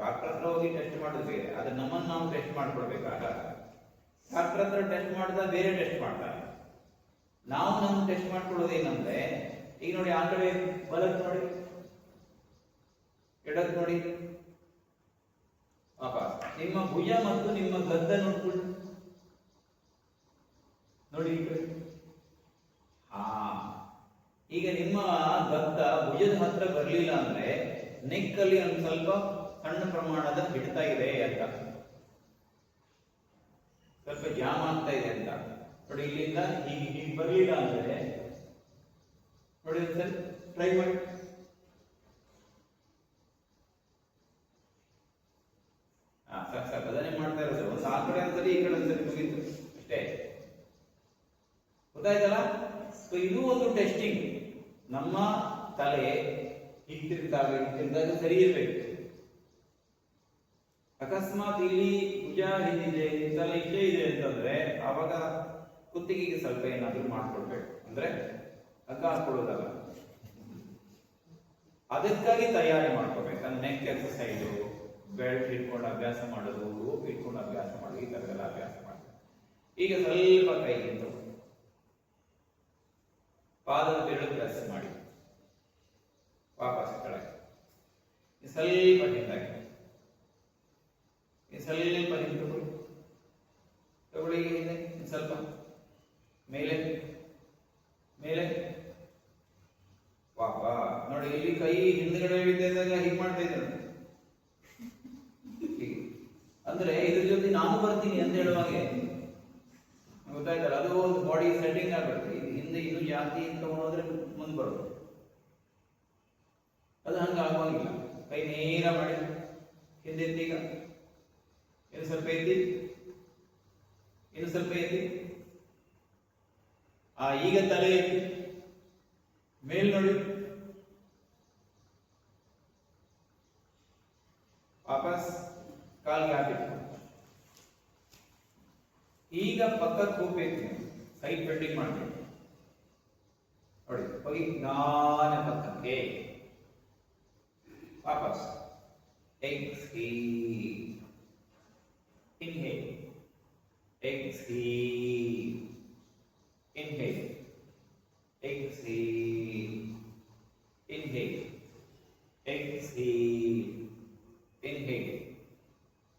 ಡಾಕ್ಟರ್ ಹತ್ರ ಹೋಗಿ ಟೆಸ್ಟ್ ಮಾಡೋದು ಬೇರೆ, ಅದು ನಮ್ಮನ್ನು ನಾವು ಟೆಸ್ಟ್ ಮಾಡ್ಕೊಳ್ಬೇಕಾಗ ಡಾಕ್ಟರ್ ಹತ್ರ ಟೆಸ್ಟ್ ಮಾಡಿದ ಬೇರೆ ಟೆಸ್ಟ್ ಮಾಡ್ತಾರೆ. ನಾವು ನಮ್ಮ ಟೆಸ್ಟ್ ಮಾಡ್ಕೊಳ್ಳೋದು ಏನಂದ್ರೆ, ಈಗ ನೋಡಿ ಆ ಕಡೆ ಬಲಕ್ಕೆ ನೋಡಿ, ಎಡಕ್ಕೆ ನೋಡಿ, ವಾಪಸ್ ನಿಮ್ಮ ಭುಜ ಮತ್ತು ನಿಮ್ಮ ಗದ್ದ ನೋಡ್ಕೊಳ್ಳಿ. ನೋಡಿ ಈ ಕಡೆ. ಹಾ, ಈಗ ನಿಮ್ಮ ಗದ್ದ ಭುಜದ ಹತ್ರ ಬರಲಿಲ್ಲ ಅಂದ್ರೆ ನೆಕ್ಕಲ್ಲಿ ಒಂದು ಸ್ವಲ್ಪ ಸಣ್ಣ ಪ್ರಮಾಣದ ಹಿಡಿತ ಇದೆ ಅಂತ, ಸ್ವಲ್ಪ ಜಾಮ್ ಆಗ್ತಾ ಇದೆ ಅಂತ. ನೋಡಿ ಇಲ್ಲಿಂದ ಹೀಗೆ ಬರಲಿಲ್ಲ ಅಂದ್ರೆ ನೋಡಿ ಒಂದ್ಸರಿ ಟ್ರೈ ಮಾಡಿ. ಅದನ್ನೇ ಮಾಡ್ತಾ ಇರೋದು. ಒಂದು ಆ ಕಡೆ ಒಂದ್ಸರಿ ಈ ಕಡೆ ಒಂದ್ಸರಿ ಮುಗೀತು ಅಷ್ಟೇ. ಗೊತ್ತಾಯ್ತಲ್ಲ? ಸೊ ಇದು ಒಂದು ಟೆಸ್ಟಿಂಗ್. ನಮ್ಮ ತಲೆ ಹಿಂತಿರುಗಿದಾಗ ಸರಿ ಇರ್ಬೇಕು. ಅಕಸ್ಮಾತ್ ಇಲ್ಲಿ ಭುಜ ಹಿಂದಿದೆ, ತಲೆ ಇಷ್ಟೇ ಇದೆ ಅಂತಂದ್ರೆ ಆವಾಗ ಕುತ್ತಿಗೆಗೆ ಸ್ವಲ್ಪ ಏನಾದ್ರೂ ಮಾಡ್ಕೊಡ್ಬೇಕು. ಅಂದ್ರೆ ಹಗ್ಗ ಹಾಕೊಳ್ಳೋದಲ್ಲ, ಅದಕ್ಕಾಗಿ ತಯಾರಿ ಮಾಡ್ಕೋಬೇಕು. ನೆಕ್ ಎಕ್ಸರ್ಸೈಸ್, ಬೆಲ್ಟ್ ಇಟ್ಕೊಂಡು ಅಭ್ಯಾಸ ಮಾಡೋದು, ರೋಪ್ ಇಟ್ಕೊಂಡು ಅಭ್ಯಾಸ ಮಾಡೋದು, ಈ ತರದೆಲ್ಲ ಅಭ್ಯಾಸ ಮಾಡೋದು. ಈಗ ಸ್ವಲ್ಪ ಕೈ ಇತ್ತು, ಪಾದದ ಬೆರಳು ಪ್ರೆಸ್ ಮಾಡಿ ವಾಪಸ್ ಕೆಳಗೆ, ಸ್ವಲ್ಪ ಹಿಂದಾಗಿ, ಸ್ವಲ್ಪ ಹಿಂದೆ ತಗೊಳ್ಳಿ, ಹಿಂದೆ ಸ್ವಲ್ಪ ಮೇಲೆ ಮೇಲೆ ವಾಪಸ್. ನೋಡಿ ಇಲ್ಲಿ ಕೈ ಹಿಂದ್ಗಡೆ ಇದ್ದಾಗ ಹೀಗೆ ಮಾಡ್ತಾ ಇದ್ದೆ ಅಂದ್ರೆ ಇದ್ರ ಜೊತೆ ನಾನು ಬರ್ತೀನಿ ಅಂತ ಹೇಳುವಾಗೆ. ಗೊತ್ತಾಯ್ತಲ್ಲ? ಅದು ಒಂದು ಬಾಡಿ ಸೆಟ್ಟಿಂಗ್ ಆಗ್ಬಿಡುತ್ತೆ. ಇದು ಹಿಂದೆ ಇದು ಜಾಸ್ತಿ ಅಂತ ಹೋದ್ರೆ ಮುಂದೆ ಬರೋದು, ಅದು ಹಂಗ ಆಗುವಾಗಿಲ್ಲ. ಕೈ ನೇರ ಮಾಡಿ ಹಿಂದೆ ಎತ್ತಿ, ಈಗ ಇನ್ನು ಸ್ವಲ್ಪ ಎತ್ತಿ, ಇನ್ನು ಸ್ವಲ್ಪ ಎತ್ತಿ. ಈಗ ತಲೆ ಎತ್ತಿ ಮೇಲ್ ನೋಡಿ, ವಾಪಸ್ ಕಾಲ್ಗೆ ಹಾಕಿಟ್ಟು. ಈಗ ಪಕ್ಕಕ್ಕೆ ಹೋಗ್ಬೇಕು, ಸೈಡ್ ಬೆಂಡಿಂಗ್ ಮಾಡಬೇಕು. ನೋಡಿ ಹೋಗಿ ನಿಧಾನ ಪಕ್ಕಕ್ಕೆ ವಾಪಸ್. Exhale, inhale, exhale, inhale, exhale, inhale, exhale, inhale,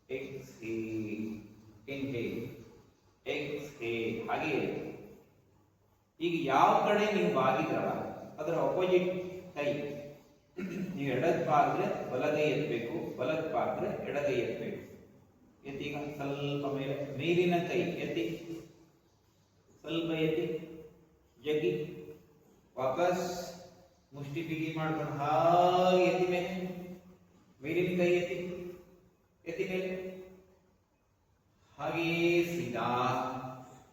exhale, inhale, exhale. ಹಾಗೆ ಈಗ ಯಾವ ಕಡೆ ನೀವು ಬಾಗಿದ್ರಲ್ಲ ಅದರ ಅಪೋಸಿಟ್ ಕೈ, ನೀವು ಎಡಕ್ಕೆ ಬಾಗಿದ್ರೆ ಬಲಗೈ ಎತ್ತಬೇಕು, ಬಲಕ್ಕೆ ಬಾಗಿದ್ರೆ ಎಡಗೈ ಎತ್ತಬೇಕು. ಎತ್ತಿ, ಈಗ ಸ್ವಲ್ಪ ಮೇಲೆ, ಮೇಲಿನ ಕೈ ಎತ್ತಿ, ಸ್ವಲ್ಪ ಎತ್ತಿ, ಜಗ್ಗಿ, ವಾಪಸ್ ಮುಷ್ಟಿ ಬಿಗಿ ಮಾಡ್ಕೊಂಡು ಹಾಗೆ ಎತ್ತಿ ಮೇಲೆ, ಮೇಲಿನ ಕೈ ಎತ್ತಿ, ಎತ್ತಿ ಮೇಲೆ, ಹಾಗೆ ಸೀದಾ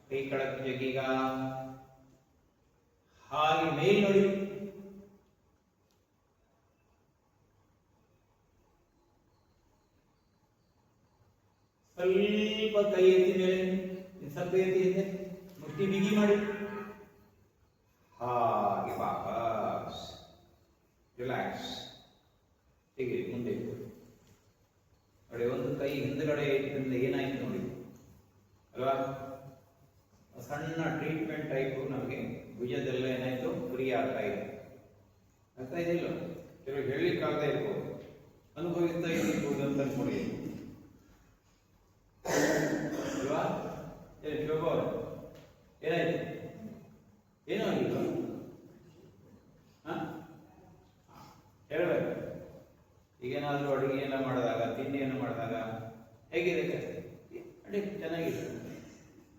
ಕೈ ಕೆಳಕ್ಕೆ ಜಗ್ಗಿಗ, ಹಾಗೆ ಮೇಲ್ ನೋಡಿ, ಸ್ವಲ್ಪ ಕೈ ಎತ್ತಿ ಮೇಲೆ, ಸ್ವಲ್ಪ ಎತ್ತಿ ಹಿಂದೆ, ಮುಷ್ಟಿ ಬಿಗಿ ಮಾಡಿ, ಹಾಗೆ ವಾಪಸ್ ರಿಲ್ಯಾಕ್ಸ್. ಹೀಗೆ ಮುಂದೆ ನೋಡಿ. ಒಂದು ಕೈ ಹಿಂದ್ಗಡೆ ಇಟ್ಟಿಂದ ಏನಾಯ್ತು ನೋಡಿ ಅಲ್ವಾ? ಸಣ್ಣ ಟ್ರೀಟ್ಮೆಂಟ್ ಟೈಪ್ ನಮಗೆ ಭುಜದೆಲ್ಲ ಏನಾಯ್ತು, ಫ್ರೀ ಆಗ್ತಾ ಇದೆ. ಆಗ್ತಾ ಇದೆ ಇಲ್ಲ? ಕೆಲವು ಹೇಳಲಿಕ್ಕಾಗದೇ ಇರ್ಬೋದು, ಅನುಭವಿಸ್ತಾ ಇರ್ಬೋದು ಅಂತ ಅನ್ಕೊಳ್ಳಿ ಅಲ್ವಾ? ಶೋಭ ಅವರು ಏನಾಯ್ತು? ಏನೋ ಆಗಿಲ್ಲ ಹೇಳ್ಬೇಕು. ಈಗೇನಾದ್ರೂ ಅಡುಗೆ ಎಲ್ಲ ಮಾಡಿದಾಗ, ತಿಂಡಿಯನ್ನು ಮಾಡಿದಾಗ ಹೇಗಿದೆ ಅಡಿ ಚೆನ್ನಾಗಿದೆ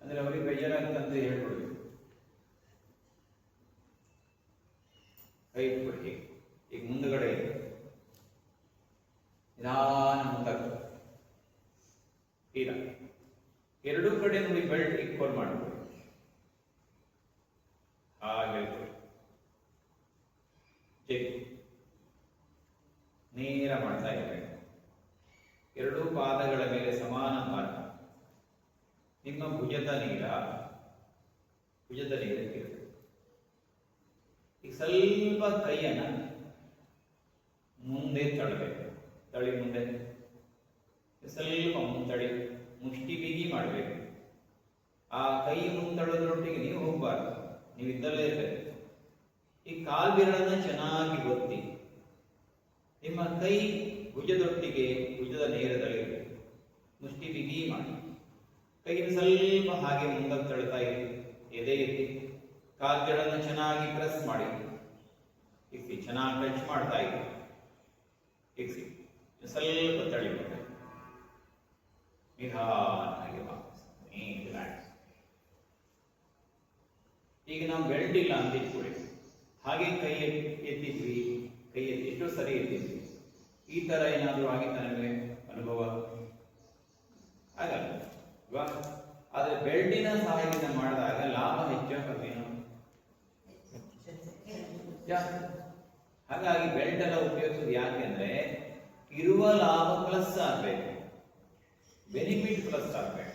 ಅಂದ್ರೆ ಅವ್ರಿಗೆ ಬೇಜಾರಾಗುತ್ತಂತ ಹೇಳ್ಕೊಡ್ಬೇಕು. ಕೈ ಕೊಡಿ, ಈಗ ಮುಂದುಗಡೆ ನಿಧಾನ ಮುಂದಕ್ಕೆ ಇಲ್ಲ, ಎರಡೂ ಕಡೆ ನೋಡಿ ಬೆಲ್ಟ್ ಈಕ್ವಲ್ ಮಾಡ್ಕೊಳ್ಳಿ. ಹಾಗೆ ನೇರ ಮಾಡ್ತಾ ಇರಬೇಕು. ಎರಡೂ ಪಾದಗಳ ಮೇಲೆ ಸಮಾನ ಭಾರ. ನಿಮ್ಮ ಭುಜದ ನೀರಕ್ಕೆ ಈಗ ಸ್ವಲ್ಪ ಕೈಯನ್ನ ಮುಂದೆ ತಳ್ಳಬೇಕು, ತಳಿ ಮುಂದೆ ಸ್ವಲ್ಪ ಮುಂತಳಿ, ಮುಷ್ಟಿ ಬಿಗಿ ಮಾಡಬೇಕು. ಆ ಕೈ ಮುಂತಳೋದ್ರೊಟ್ಟಿಗೆ ನೀವು ಹೋಗಬಾರ್ದು, ನೀವು ಇದ್ದಲ್ಲೇ ಇರಬೇಕು. ಈ ಕಾಲ್ ಬೆರಳನ್ನ ಚೆನ್ನಾಗಿ ಒತ್ತಿ, ನಿಮ್ಮ ಕೈ ಭುಜದೊಟ್ಟಿಗೆ ಭುಜದ ನೇರದಲ್ಲಿರಬೇಕು. ಮುಷ್ಟಿ ಬಿಗಿ ಮಾಡಿ. ಕೈಯನ್ನು ಸ್ವಲ್ಪ ಹಾಗೆ ಮುಂದಕ್ಕೆ ತಳ್ತಾ ಇರಿ. ಎದೆ ಎತ್ತಿ ಕಾಲ್ಗಳನ್ನು ಚೆನ್ನಾಗಿ ಪ್ರೆಸ್ ಮಾಡಿ. ಇಕ್ಸಿ ಚೆನ್ನಾಗಿ ಟಚ್ ಮಾಡ್ತಾ ಇರಿ. ಇಕ್ಸಿ ಸ್ವಲ್ಪ ತಳಿಬೇಕು. ನಿಧಾನವಾಗಿ ವಾಪಸ್ ರಿಲ್ಯಾಕ್ಸ್. ಈಗ ನಾವು ಬೆಲ್ಟ್ ಇಲ್ಲ ಅಂತ ಇಟ್ಕೊಳ್ಳಿ. ಹಾಗೆ ಕೈ ಎತ್ತಿದ್ವಿ, ಕೈ ಎತ್ತಿಟ್ಟು ಸರಿ ಎತ್ತಿದ್ವಿ. ಈ ತರ ಏನಾದರೂ ಆಗಿತ್ತ ನಮಗೆ ಅನುಭವ ಆಗಲ್ಲ ಅಲ್ವಾ? ಆದ್ರೆ ಬೆಲ್ಟಿನ ಸಹಾಯದಿಂದ ಮಾಡಿದಾಗ ಲಾಭ ಹೆಚ್ಚು ಕಮ್ಮಿನೋ? ಹಾಗಾಗಿ ಬೆಲ್ಟ್ ಎಲ್ಲ ಉಪಯೋಗಿಸೋದು ಯಾಕೆಂದ್ರೆ ಇರುವ ಲಾಭ ಪ್ಲಸ್ ಆಗ್ಬೇಕು, ಬೆನಿಫಿಟ್ ಪ್ಲಸ್ ಆಗ್ಬೇಕು.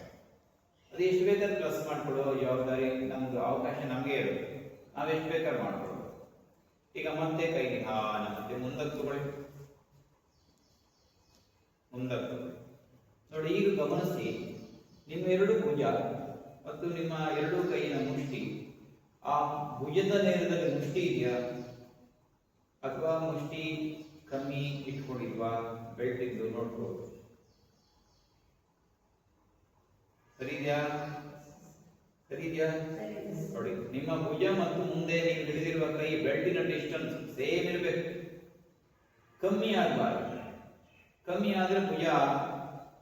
ಅದು ಎಷ್ಟು ಬೇಕಾದ್ರೆ ಪ್ಲಸ್ ಮಾಡ್ಕೊಳ್ಳೋ ಜವಾಬ್ದಾರಿ ನಮ್ದು, ಅವಕಾಶ ನಮಗೆ ಇರುತ್ತೆ. ನಾವೆಷ್ಟು ಬೇಕಾದ್ರೆ ಮಾಡ್ಕೊಳ್ಳೋದು. ಈಗ ಮತ್ತೆ ಕೈ ನಿಧಾನ ಮತ್ತೆ ಮುಂದಕ್ಕೆ ತಗೊಳ್ಳಿ, ಮುಂದಕ್ಕೆ ತಗೊಳ್ಳಿ. ನೋಡಿ, ಈಗ ಗಮನಿಸಿ, ನಿಮ್ಮ ಎರಡು ಭುಜ ಮತ್ತು ನಿಮ್ಮ ಎರಡು ಕೈಯಿನ ಮುಷ್ಟಿ, ಆ ಭುಜದ ನೇರದಲ್ಲಿ ಮುಷ್ಟಿ ಇದೆಯಾ ಅಥವಾ ಮುಷ್ಟಿ ಕಮ್ಮಿ ಇಟ್ಕೊಂಡಿದ್ವಾ? ಬೆಲ್ಟ್ ಇದ್ದು ನೋಡ್ಬೋದು. ಸರಿ ಇದೆಯಾ? ಸರಿ ಇದೆಯಾ? ನೋಡಿ, ನಿಮ್ಮ ಭುಜ ಮತ್ತು ಮುಂದೆ ನೀವು ಹಿಡಿದಿರುವ ಕೈ ಬೆಲ್ಟಿನ ಡಿಸ್ಟೆನ್ಸ್ ಸೇಮ್ ಇರಬೇಕು, ಕಮ್ಮಿ ಆಗಬಾರ್ದು. ಕಮ್ಮಿ ಆದ್ರೆ ಭುಜ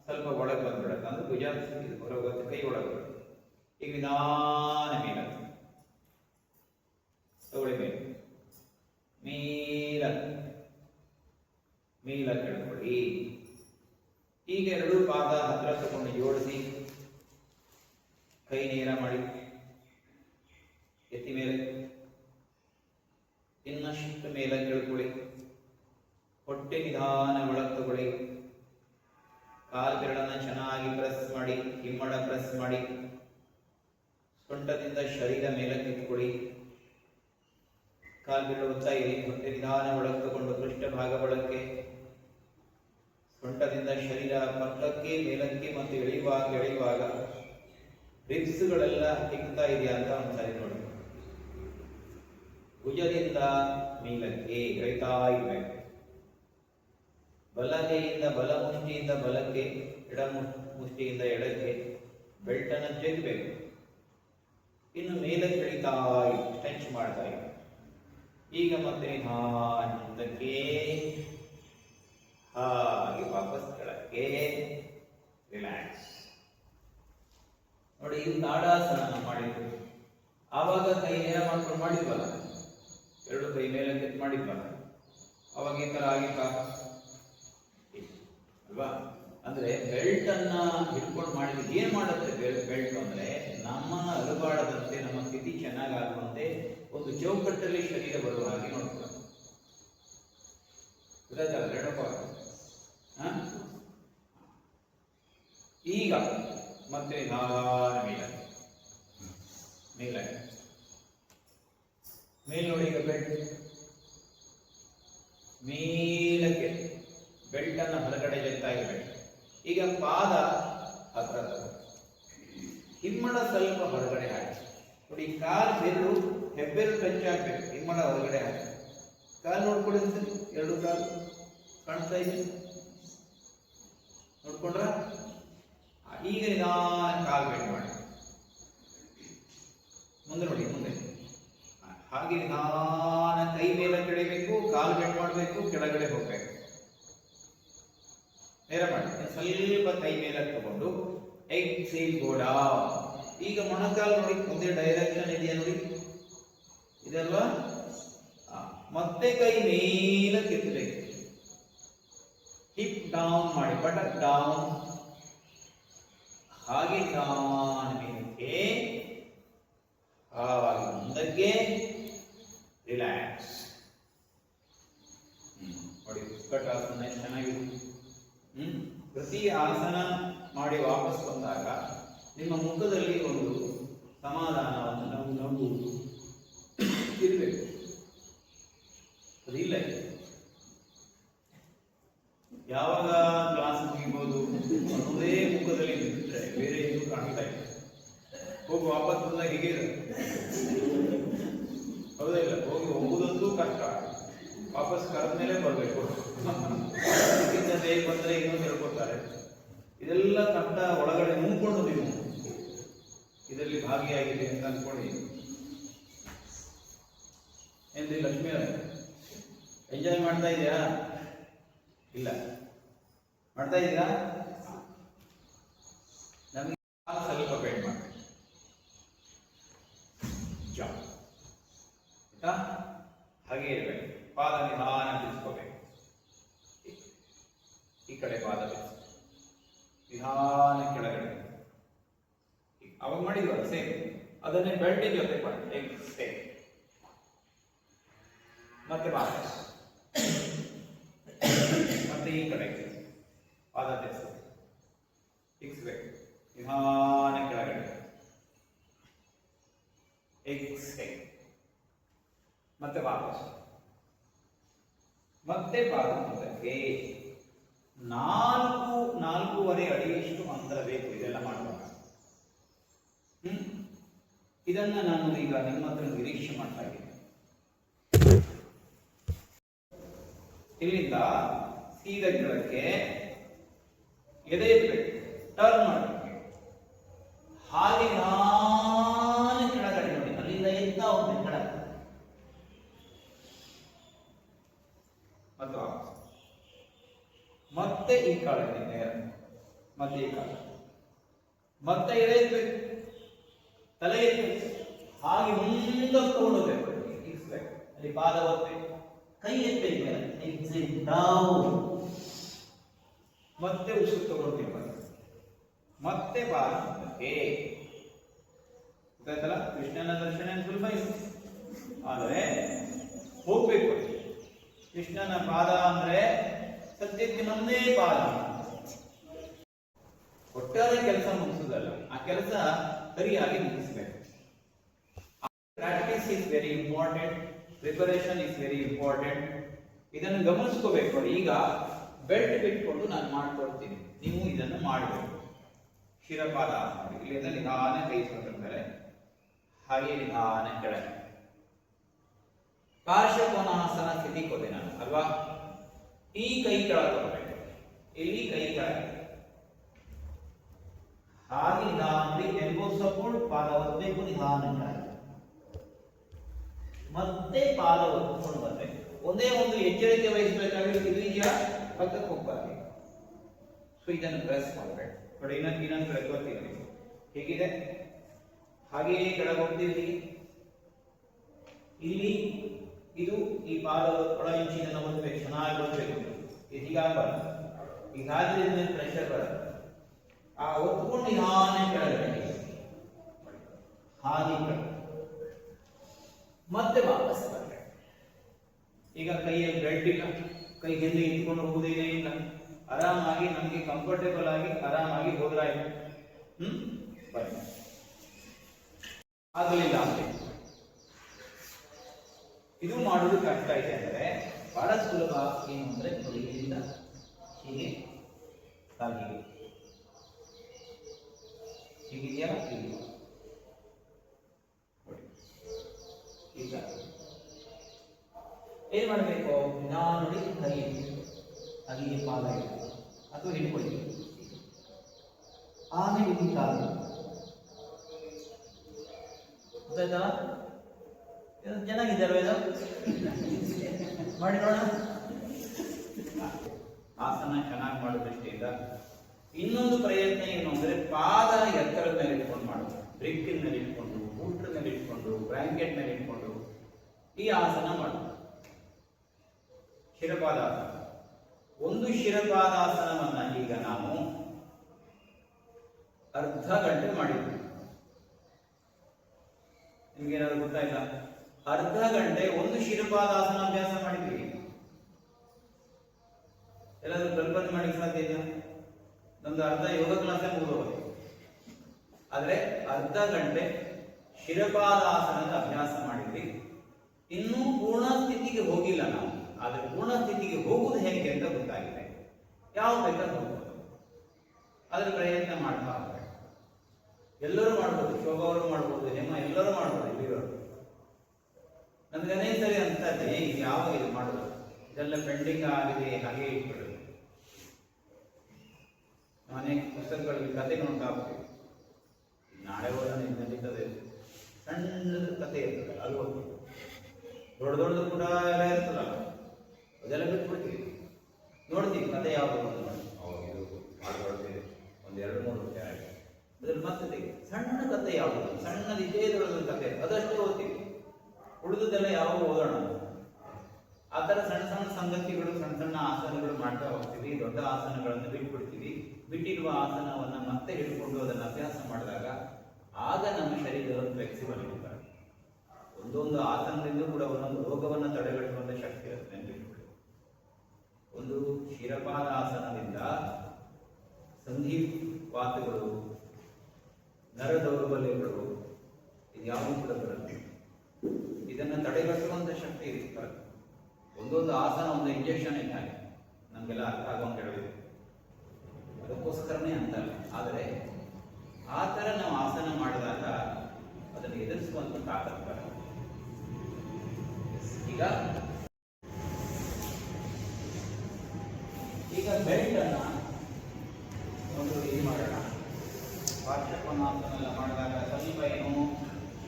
ಸ್ವಲ್ಪ ಒಳಗೆ ಬಂದ್ಬಿಡತ್ತೆ, ಅಂದ್ರೆ ಭುಜ ಹೊರಗೆ ಕೈ ಒಳಗೆ ಬರುತ್ತೆ. ಈಗ ನಿಧಾನ ಮೇಲೆ ತಗೊಳ್ಳಿ, ಮೇಲೆ ಮೇಲ ಮೇಲ ಕೆಳಗೊಳ್ಳಿ. ಈಗ ಎರಡು ಪಾದ ಹತ್ರ ತಗೊಂಡು ಜೋಡಿಸಿ ಕೈ ನೇರ ಮಾಡಿ ಎತ್ತಿ ಮೇಲೆ ಇನ್ನಷ್ಟು ಮೇಲೆ ಕೆಳ್ಕೊಳ್ಳಿ. ಹೊಟ್ಟೆ ನಿಧಾನ ಒಳಗೆ ತಗೊಳ್ಳಿ. ಕಾಲು ಬೆರಳನ್ನ ಚೆನ್ನಾಗಿ ಪ್ರೆಸ್ ಮಾಡಿ, ಹಿಮ್ಮಡ ಪ್ರೆಸ್ ಮಾಡಿ. ಸೊಂಟದಿಂದ ಶರೀರ ಮೇಲೆ ಕಿತ್ಕೊಳ್ಳಿ. ಕಾಲು ಬೆರಳು ಒತ್ತಾ ಇರಿ. ಹೊಟ್ಟೆ ನಿಧಾನ ಒಳಗೆ ತಗೊಂಡು ಪೃಷ್ಠಭಾಗ ಒಳಕ್ಕೆ, ಸೊಂಟದಿಂದ ಶರೀರ ಪಕ್ಕಕ್ಕೆ ಮೇಲಕ್ಕೆ ಮತ್ತು ಎಳೆಯುವಾಗ ರಿಬ್ಸ್ಗಳೆಲ್ಲ ಹಿಗ್ತಾ ಇದೆಯಾ ಅಂತ ಒಂದ್ಸರಿ ನೋಡಿ. ಭುಜದಿಂದ ಮೇಲಕ್ಕೆ ಎಳಿತಾ ಇರಬೇಕು. ಬಲಗೈಯಿಂದ ಬಲ ಮುಷ್ಟಿಯಿಂದ ಬಲಕ್ಕೆ, ಎಡ ಮುಷ್ಟಿಯಿಂದ ಎಡಕ್ಕೆ ಬೆಲ್ಟನ್ನು ಜಗ್ಬೇಕು. ಇನ್ನು ಮೇಲಕ್ಕೆ ಎಳಿತಾ ಟಚ್ ಮಾಡ್ತಾ ಇರಿ. ಈಗ ಮತ್ತೆ ನಿಧಾನಕ್ಕೆ ಹಾಗೆ ವಾಪಸ್ ಕೆಳಕ್ಕೆ ರಿಲ್ಯಾಕ್ಸ್. ನೋಡಿ, ಇದು ತಾಡಾಸನ ಮಾಡಿದ್ವಿ. ಆವಾಗ ಕೈ ನೇರ ಮಾಡ್ಕೊಂಡು ಮಾಡಿದ್ವಲ್ಲ, ಎರಡು ಕೈ ಮೇಲೆ ಕೆತ್ತು ಮಾಡಿದ್ವಲ್ಲ, ಅವಾಗ ಈ ತರ ಆಗಿತ್ತ ಅಲ್ವಾ? ಅಂದ್ರೆ ಬೆಲ್ಟ್ ಅನ್ನ ಹಿಡ್ಕೊಂಡು ಮಾಡಿದ್ವಿ. ಏನ್ ಮಾಡುತ್ತೆ ಬೆಲ್ಟ್ ಅಂದ್ರೆ ನಮ್ಮನ್ನ ಅಲುಗಾಡದಂತೆ, ನಮ್ಮ ಸ್ಥಿತಿ ಚೆನ್ನಾಗಾಗುವಂತೆ ಒಂದು ಚೌಕಟ್ಟಲ್ಲಿ ಶರೀರ ಬರುವ ಹಾಗೆ ನೋಡ್ತಾರೆ. ಈಗ ಮತ್ತೆ ನಿಧಾನ ಮೇಲೆ ನೋಡಿ. ಈಗ ಬೆಲ್ಟ್ ಮೇಲಕ್ಕೆ ಬೆಲ್ಟ್ ಅನ್ನ ಹೊರಗಡೆ ಜಗ್ತಾ ಇರಬೇಕು. ಈಗ ಪಾದ ಹತ್ರ ಹಿಮ್ಮಡ ಸ್ವಲ್ಪ ಹೊರಗಡೆ ಹಾಕಿ ನೋಡಿ. ಕಾಲು ಬೆರಳು ಹೆಬ್ಬೆರಳು ಟಚ್ ಆಗ್ಬೇಕು, ಹಿಮ್ಮಡ ಹೊರಗಡೆ ಹಾಕಿ. ಕಾಲು ನೋಡ್ಕೊಳ್ಳಿ, ಎರಡು ಕಾಲು ಕಾಣ್ತಾ ಇದೆ, ನೋಡ್ಕೊಂಡ್ರ? ಈಗ ನಿಧಾನ ಕಾಲು ಬೆಂಡ್ ಮಾಡಿ ಮುಂದೆ ನೋಡಿ, ಮುಂದೆ ಹಾಗೆ ನಿಧಾನ ಕೈ ಮೇಲೆ ಕೆಳಬೇಕು, ಕಾಲು ಬೆಂಡ್ ಮಾಡಬೇಕು, ಕೆಳಗಡೆ ಹೋಗ್ಬೇಕು. ನೇರ ಮಾಡಿ. ಸ್ವಲ್ಪ ಕೈ ಮೇಲೆ ತಗೊಂಡು ಎಕ್ಸೇಲ್ ಗೋ ಡೌನ್. ಈಗ ಮೊಣಕಾಲು ನೋಡಿ, ಮುಂದೆ ಡೈರೆಕ್ಷನ್ ಇದೆಯಾ ನೋಡಿ, ಇದಲ್ವಾ? ಮತ್ತೆ ಕೈ ಮೇಲೆ ಕೆತ್ತಬೇಕು. ಹಿಪ್ ಡೌನ್ ಮಾಡಿ, ಬಟಕ್ ಡೌನ್. ಹಾಗೆ ನಿಧಾನ ಮೇಲಕ್ಕೆ, ಹಾಗೆ ಮುಂದಕ್ಕೆ ರಿಲ್ಯಾಕ್ಸ್. ನೋಡಿ, ಉತ್ಕಟಾಸನ ಚೆನ್ನಾಗಿದೆ. ಪ್ರತಿ ಆಸನ ಮಾಡಿ ವಾಪಸ್ ಬಂದಾಗ ನಿಮ್ಮ ಮುಖದಲ್ಲಿ ಒಂದು ಸಮಾಧಾನವನ್ನು ನಗು ಇರಬೇಕು. ಅದಿಲ್ಲ, ಯಾವಾಗ ಕ್ಲಾಸ್ ಮುಗಿಬಹುದು ಅನ್ನೋದೇ ಮುಖದಲ್ಲಿ ಬಿಟ್ಟರೆ ಬೇರೆ ಏನು ಕಾಣ್ತಾ ಇಲ್ಲ. ಹೋಗಿ ವಾಪಸ್ ಬಂದಾಗ ಹೀಗೆ ಹೌದಾ ಇಲ್ಲ? ಹೋಗುದಂತೂ ಕಷ್ಟ, ವಾಪಸ್ ಕರೆದ್ಮೇಲೆ ಬರಬೇಕು. ಬೇಗ ಬಂದ್ರೆ ಇನ್ನೊಂದು ಹೇಳ್ಕೊಡ್ತಾರೆ. ಇದೆಲ್ಲ ರಕ್ತ ಒಳಗಡೆ ನುಂಗ್ಕೊಂಡು ನೀವು ಇದರಲ್ಲಿ ಭಾಗಿಯಾಗಿದೆ ಅಂತ ಅನ್ಕೊಳ್ಳಿ. ಏನ್ರಿ ಲಕ್ಷ್ಮಿ ಅವರೇ, ಎಂಜಾಯ್ ಮಾಡ್ತಾ ಇದೆಯಾ? ಇಲ್ಲ ಮಾಡ್ತಾ ಇದ್ದೀರಾ? ನಮಗೆ ಸ್ವಲ್ಪ ಬೆಂಡ್ ಮಾಡಿ ಹಾಗೆ ಇರಬೇಕು. ಪಾದ ನಿಧಾನ ತಿರ್ಸ್ಕೋಬೇಕು. ಈ ಕಡೆ ಪಾದ ನಿಧಾನ ಕೆಳಗಡೆ. ಅವಾಗ ಮಾಡಿದ್ವಲ್ಲ ಸೇಮ್, ಅದನ್ನೇ ಬೆಲ್ಟಿನ ಜೊತೆ ಮಾಡಿ ಸೇಮ್. ಮತ್ತೆ ಪಾದ, ಮತ್ತೆ ಈ ಕಡೆ ಪಾದ ತಿರ್ಸ್ಬೇಕು. ನಿಧಾನ ಕೆಳಗಡೆ ಎಕ್ಸೇಲ್. ಮತ್ತೆ ವಾಪಸ್, ಮತ್ತೆ ಪಾದ ಮುಂದಕ್ಕೆ. 4-4.5 ಅಡಿಯಷ್ಟು ಅಂತರ ಬೇಕು ಇದೆಲ್ಲ ಮಾಡುವಾಗ. ಇದನ್ನ ನಾನು ಈಗ ನಿಮ್ಮ ಹತ್ರ ನಿರೀಕ್ಷೆ ಮಾಡ್ತಾ ಇದ್ದೀನಿ. ಇಲ್ಲಿಂದ ಸೀದಾ ಕೆಳಕ್ಕೆ ಎದೆ ಎತ್ತಬೇಕು, ಟರ್ನ್ ಮಾಡಬೇಕು. ಹಾಗೆ ನಾನು ಕೆಳಗಡೆ ನೋಡಿ, ಅಲ್ಲಿಂದ ಎತ್ತ ಹೋಗ್ಬೇಕು ಕೆಳಗೆ. ಮತ್ತು ಮತ್ತೆ ಈ ಕಾಲಕ್ಕೆ ಮತ್ತೆ ಈ ಕಾಲ, ಮತ್ತೆ ಎದೆ ಎತ್ತಬೇಕು, ತಲೆ ಎತ್ತಬೇಕು. ಹಾಗೆ ಮುಂದಕ್ಕೆ ತಗೊಂಡೋಗ್ಬೇಕು. ಅಲ್ಲಿ ಪಾದ ಒತ್ತಬೇಕು, ಕೈ ಎತ್ತಬೇಕು, ಮತ್ತೆ ಉಸಿರು ತಗೊಳ್ತೀವಿ. ಮತ್ತೆ ಪಾದ ಗೊತ್ತಾಯ್ತಲ್ಲ? ಕೃಷ್ಣನ ದರ್ಶನ ಸುಲಭ ಇದೆ, ಆದರೆ ಹೋಗ್ಬೇಕು. ಕೃಷ್ಣನ ಪಾದ ಅಂದ್ರೆ ಸದ್ಯಕ್ಕೆ ನಮ್ಮದೇ ಪಾದ. ಒಟ್ಟಾರೆ ಕೆಲಸ ಮುಗಿಸುವುದಲ್ಲ, ಆ ಕೆಲಸ ಸರಿಯಾಗಿ ಮುಗಿಸಬೇಕು. Practice is very important, preparation is very important. ಇದನ್ನು ಗಮನಿಸ್ಕೋಬೇಕು. ಈಗ ಬೆಲ್ಟ್ ಬಿಟ್ಕೊಂಡು ನಾನು ಮಾಡ್ಕೊಡ್ತೀನಿ, ನೀವು ಇದನ್ನು ಮಾಡಬೇಕು. ಶಿರಪಾದ ಮಾಡಿ, ಇಲ್ಲಿಂದ ನಿಧಾನ ಕೈ ಮೇಲೆ, ಹಾಗೆ ನಿಧಾನ ಕೆಳಗೆ. ಪಾರ್ಶ್ವಕೋನಾಸನ ಸ್ಥಿತಿ ಕೊದೆ ನಾನು ಅಲ್ವಾ? ಈ ಕೈ ಕೆಳಗೆ ತಗೋಬೇಕು, ಇಲ್ಲಿ ಕೈ ಕೆಳಗೆ, ಹಾಗೆ ನಿಧಾನ ಎಲ್ಬೋ ಸಪೋರ್ಟ್, ಪಾದ ಒತ್ತಬೇಕು, ನಿಧಾನ ಕೆಳಗೆ. ಮತ್ತೆ ಪಾದ ಒತ್ಕೊಂಡು ಬರ್ಬೇಕು. ಒಂದೇ ಒಂದು ಎಚ್ಚರಿಕೆ ವಹಿಸಬೇಕಾದ್ರೆ ಇದು ಇದೆಯಾ, ಪಕ್ಕಕ್ಕೆ ಹೋಗ್ಬಾರ್ದು. ಸೊ ಇದನ್ನು ಪ್ರೆಸ್ ಮಾಡಬೇಕು. ನೋಡಿ, ಇನ್ನೊಂದು ಕಡೆ ತೋರ್ತೀನಿ. ಹೇಗಿದೆ? ಹಾಗೆಯೇ ಕೆಳಗೆ ಹೋಗ್ತೀವಿ. ಇಲ್ಲಿ ಇದು ಈ ಪಾದ ಒಳ ಇಂಚಿನ ಒತ್ತಬೇಕು, ಚೆನ್ನಾಗಿ ಒತ್ತಬೇಕು. ಇದು ಹೀಗಾಗಬಾರ್ದು, ಹೀಗಾದ್ರೆ ಇದನ್ನ ಪ್ರೆಷರ್ ಬರುತ್ತೆ. ಆ ಒತ್ಕೊಂಡು ನಿಧಾನ ಕೆಳಗಡೆ, ಹಾಗೆ ಕೆಳಗೆ, ಮತ್ತೆ ವಾಪಸ್ ಬರಬೇಕು. ಈಗ ಕೈಯಲ್ಲಿ ಬೆಲ್ಟ್ ಇಲ್ಲ, ಕೈ ಹಿಂದೆ ಇಟ್ಕೊಂಡು ಹೋಗುವುದೇನೇ ಇಲ್ಲ. ಆರಾಮಾಗಿ ನಮಗೆ ಕಂಫರ್ಟೇಬಲ್ ಆಗಿ ಆರಾಮಾಗಿ ಹೋದ್ರಾಯ್ತು. ಬನ್ನಿ. ಆಗಲಿಲ್ಲ ಅಂದ್ರೆ ಇದು ಮಾಡುವುದು ಕಷ್ಟ ಇದೆ ಅಂದರೆ ಬಹಳ ಸುಲಭ. ಏನು ಅಂದ್ರೆ ಇಲ್ಲಿಂದ ಹೀಗೆ ಕಾಲಿಗೆ ಹೀಗಿದೆಯಾ, ಇಲ್ಲಿ ಈಗ ಏನ್ ಮಾಡಬೇಕು? ನಾನು ನೋಡಿ ಕೈ ಅಲ್ಲಿಗೆ ಪಾದ ಇಟ್ಟು ಅಥವಾ ಹಿಡ್ಕೊಳ್ಳಿ, ಆಮೇಲೆ ಇಲ್ಲಿ ಕಾಲು. ಗೊತ್ತಾಯ್ತಾ? ಚೆನ್ನಾಗಿದೆ ಅಲ್ವ ಇದು? ಮಾಡಿ ನೋಡೋಣ. ಆಸನ ಚೆನ್ನಾಗಿ ಮಾಡೋ ದೃಷ್ಟಿಯಿಂದ ಇನ್ನೊಂದು ಪ್ರಯತ್ನ ಏನು ಅಂದ್ರೆ ಪಾದ ಎತ್ತರದ ಮೇಲೆ ಇಟ್ಕೊಂಡು ಮಾಡೋದು. ಬ್ರಿಕ್ಕಿನ ಮೇಲೆ ಇಟ್ಕೊಂಡು, ಬೂಟ್ರ ಮೇಲೆ ಇಟ್ಕೊಂಡು, ಬ್ಲಾಂಕೆಟ್ ಮೇಲೆ ಇಟ್ಕೊಂಡು ಈ ಆಸನ ಮಾಡೋದು. ಶಿರಪಾದಾಸನ. ಒಂದು ಶಿರಪಾದಾಸನವನ್ನ ಈಗ ನಾವು ಅರ್ಧ ಗಂಟೆ ಮಾಡಿದ್ವಿ. ನಿಮ್ಗೇನಾದ್ರು ಗೊತ್ತಾಯ್ತಾ? ಅರ್ಧ ಗಂಟೆ ಒಂದು ಶಿರಪಾದಾಸನ ಅಭ್ಯಾಸ ಮಾಡಿದ್ವಿ. ಎಲ್ಲಾದ್ರೂ ಕಲ್ಪನೆ ಮಾಡಿ ಸಾಧ್ಯ ಇದೆಯಾ? ನಮ್ದು ಅರ್ಧ ಯೋಗ ಕ್ಲಾಸೇ ಮುಗಿದೋಗುತ್ತೆ. ಆದ್ರೆ ಅರ್ಧ ಗಂಟೆ ಶಿರಪಾದಾಸನದ ಅಭ್ಯಾಸ ಮಾಡಿದ್ವಿ. ಇನ್ನೂ ಪೂರ್ಣ ಸ್ಥಿತಿಗೆ ಹೋಗಿಲ್ಲ ನಾವು. ಆದ್ರೆ ಪೂರ್ಣ ಸ್ಥಿತಿಗೆ ಹೋಗುವುದು ಹೇಗೆ ಅಂತ ಗೊತ್ತಾಗಿದೆ. ಯಾವ ಬೇಕಾದ್ರೂ ಹೋಗ್ಬೋದು, ಅದ್ರ ಪ್ರಯತ್ನ ಮಾಡ್ತಾ ಹೋಗ್ಬೇಕು. ಎಲ್ಲರೂ ಮಾಡ್ಬೋದು, ಶೋಭಾ ಅವರು ಮಾಡ್ಬೋದು, ಹೇಮ ಎಲ್ಲರೂ ಮಾಡ್ಬೋದು. ಇಲ್ಲಿರೋರು ನಮ್ಗೆ ಅನೇಕ ಸರಿ ಅಂತ ಇದೆ, ಈಗ ಯಾವಾಗ ಇದು ಮಾಡೋದು, ಇದೆಲ್ಲ ಪೆಂಡಿಂಗ್ ಆಗಿದೆ, ಹಾಗೆ ಇಟ್ಬಿಡೋದು. ಅನೇಕ ಪುಸ್ತಕಗಳಲ್ಲಿ ಕತೆ ನೋಡ್ತಾ ಹೋಗ್ತೀವಿ. ನಾಳೆ ಓದೋಣ ನಡೀತದೆ, ಸಣ್ಣದ ಕತೆ ಇರ್ತದೆ, ಅದು ಓದ್ತೀವಿ. ದೊಡ್ಡ ದೊಡ್ಡದು ಕೂಡ ಎಲ್ಲ ಇರ್ತದಲ್ಲ, ಅದೆಲ್ಲ ಬಿಟ್ಬಿಡ್ತೀವಿ. ನೋಡ್ತೀವಿ ಕತೆ ಯಾವುದು ಇದು ಭಾಳ ದೊಡ್ಡದಿದೆ, ಒಂದು 2-3 ರೂಪಾಯಿ ಆಗಿದೆ, ಅದ್ರಲ್ಲಿ ಮತ್ತೆ ತೆಗಿ. ಸಣ್ಣ ಕತೆ ಯಾವುದು, ಸಣ್ಣದು ಇದೇ ದೊಡ್ಡದ ಕತೆ, ಅದಷ್ಟೇ ಓದ್ತೀವಿ. ಉಳಿದದೆಲ್ಲ ಯಾವ ಓದೋಣ. ಆ ಥರ ಸಣ್ಣ ಸಣ್ಣ ಸಂಗತಿಗಳು, ಸಣ್ಣ ಸಣ್ಣ ಆಸನಗಳು ಮಾಡ್ತಾ ಹೋಗ್ತೀವಿ. ದೊಡ್ಡ ಆಸನಗಳನ್ನು ಬಿಟ್ಬಿಡ್ತೀವಿ. ಬಿಟ್ಟಿರುವ ಆಸನವನ್ನು ಮತ್ತೆ ಹಿಡ್ಕೊಂಡು ಅದನ್ನು ಅಭ್ಯಾಸ ಮಾಡಿದಾಗ ಆಗ ನಮ್ಮ ಶರೀರ ಫ್ಲೆಕ್ಸಿಬಲ್ ಇರ್ತಾರೆ. ಒಂದೊಂದು ಆಸನದಿಂದ ಕೂಡ ಒಂದೊಂದು ರೋಗವನ್ನು ತಡೆಗಟ್ಟುವಂಥ ಶಕ್ತಿ ಇರುತ್ತೆ ನೆನಪಿಟ್ಕೊಳ್ಳಿ. ಒಂದು ಶಿರಪಾದ ಆಸನದಿಂದ ಸಂಧಿವಾತಗಳು, ನರ ದೌರ್ಬಲ್ಯಗಳು ಇದ್ಯಾವುದೂ ಕೂಡ ಬರುತ್ತೆ. ಇದನ್ನು ತಡೆಗಟ್ಟುವಂಥ ಶಕ್ತಿ ಇರ್ತಾರೆ. ಒಂದೊಂದು ಆಸನ ಒಂದು ಇಂಜೆಕ್ಷನ್ ಇದ್ದಾಗೆ ನಮಗೆಲ್ಲ ಅರ್ಥ ಆಗುವಂತ ಹೇಳಬೇಕು. ಅದಕ್ಕೋಸ್ಕರನೇ ಅಂತಲ್ಲ, ಆದರೆ ಆ ಥರ ನಾವು ಆಸನ ಮಾಡಿದಾಗ ಅದನ್ನು ಎದುರಿಸುವಂಥ ತಾಕತ್ತು ಬರುತ್ತೆ. ಈಗ ಬೆಲ್ಟ್ ಅನ್ನ ಒಂದು ಇದು ಮಾಡೋಣ. ಪಾರ್ಶ್ವಕೋನಾಸನ ಎಲ್ಲ ಮಾಡಿದಾಗ ಸ್ವಲ್ಪ ಏನು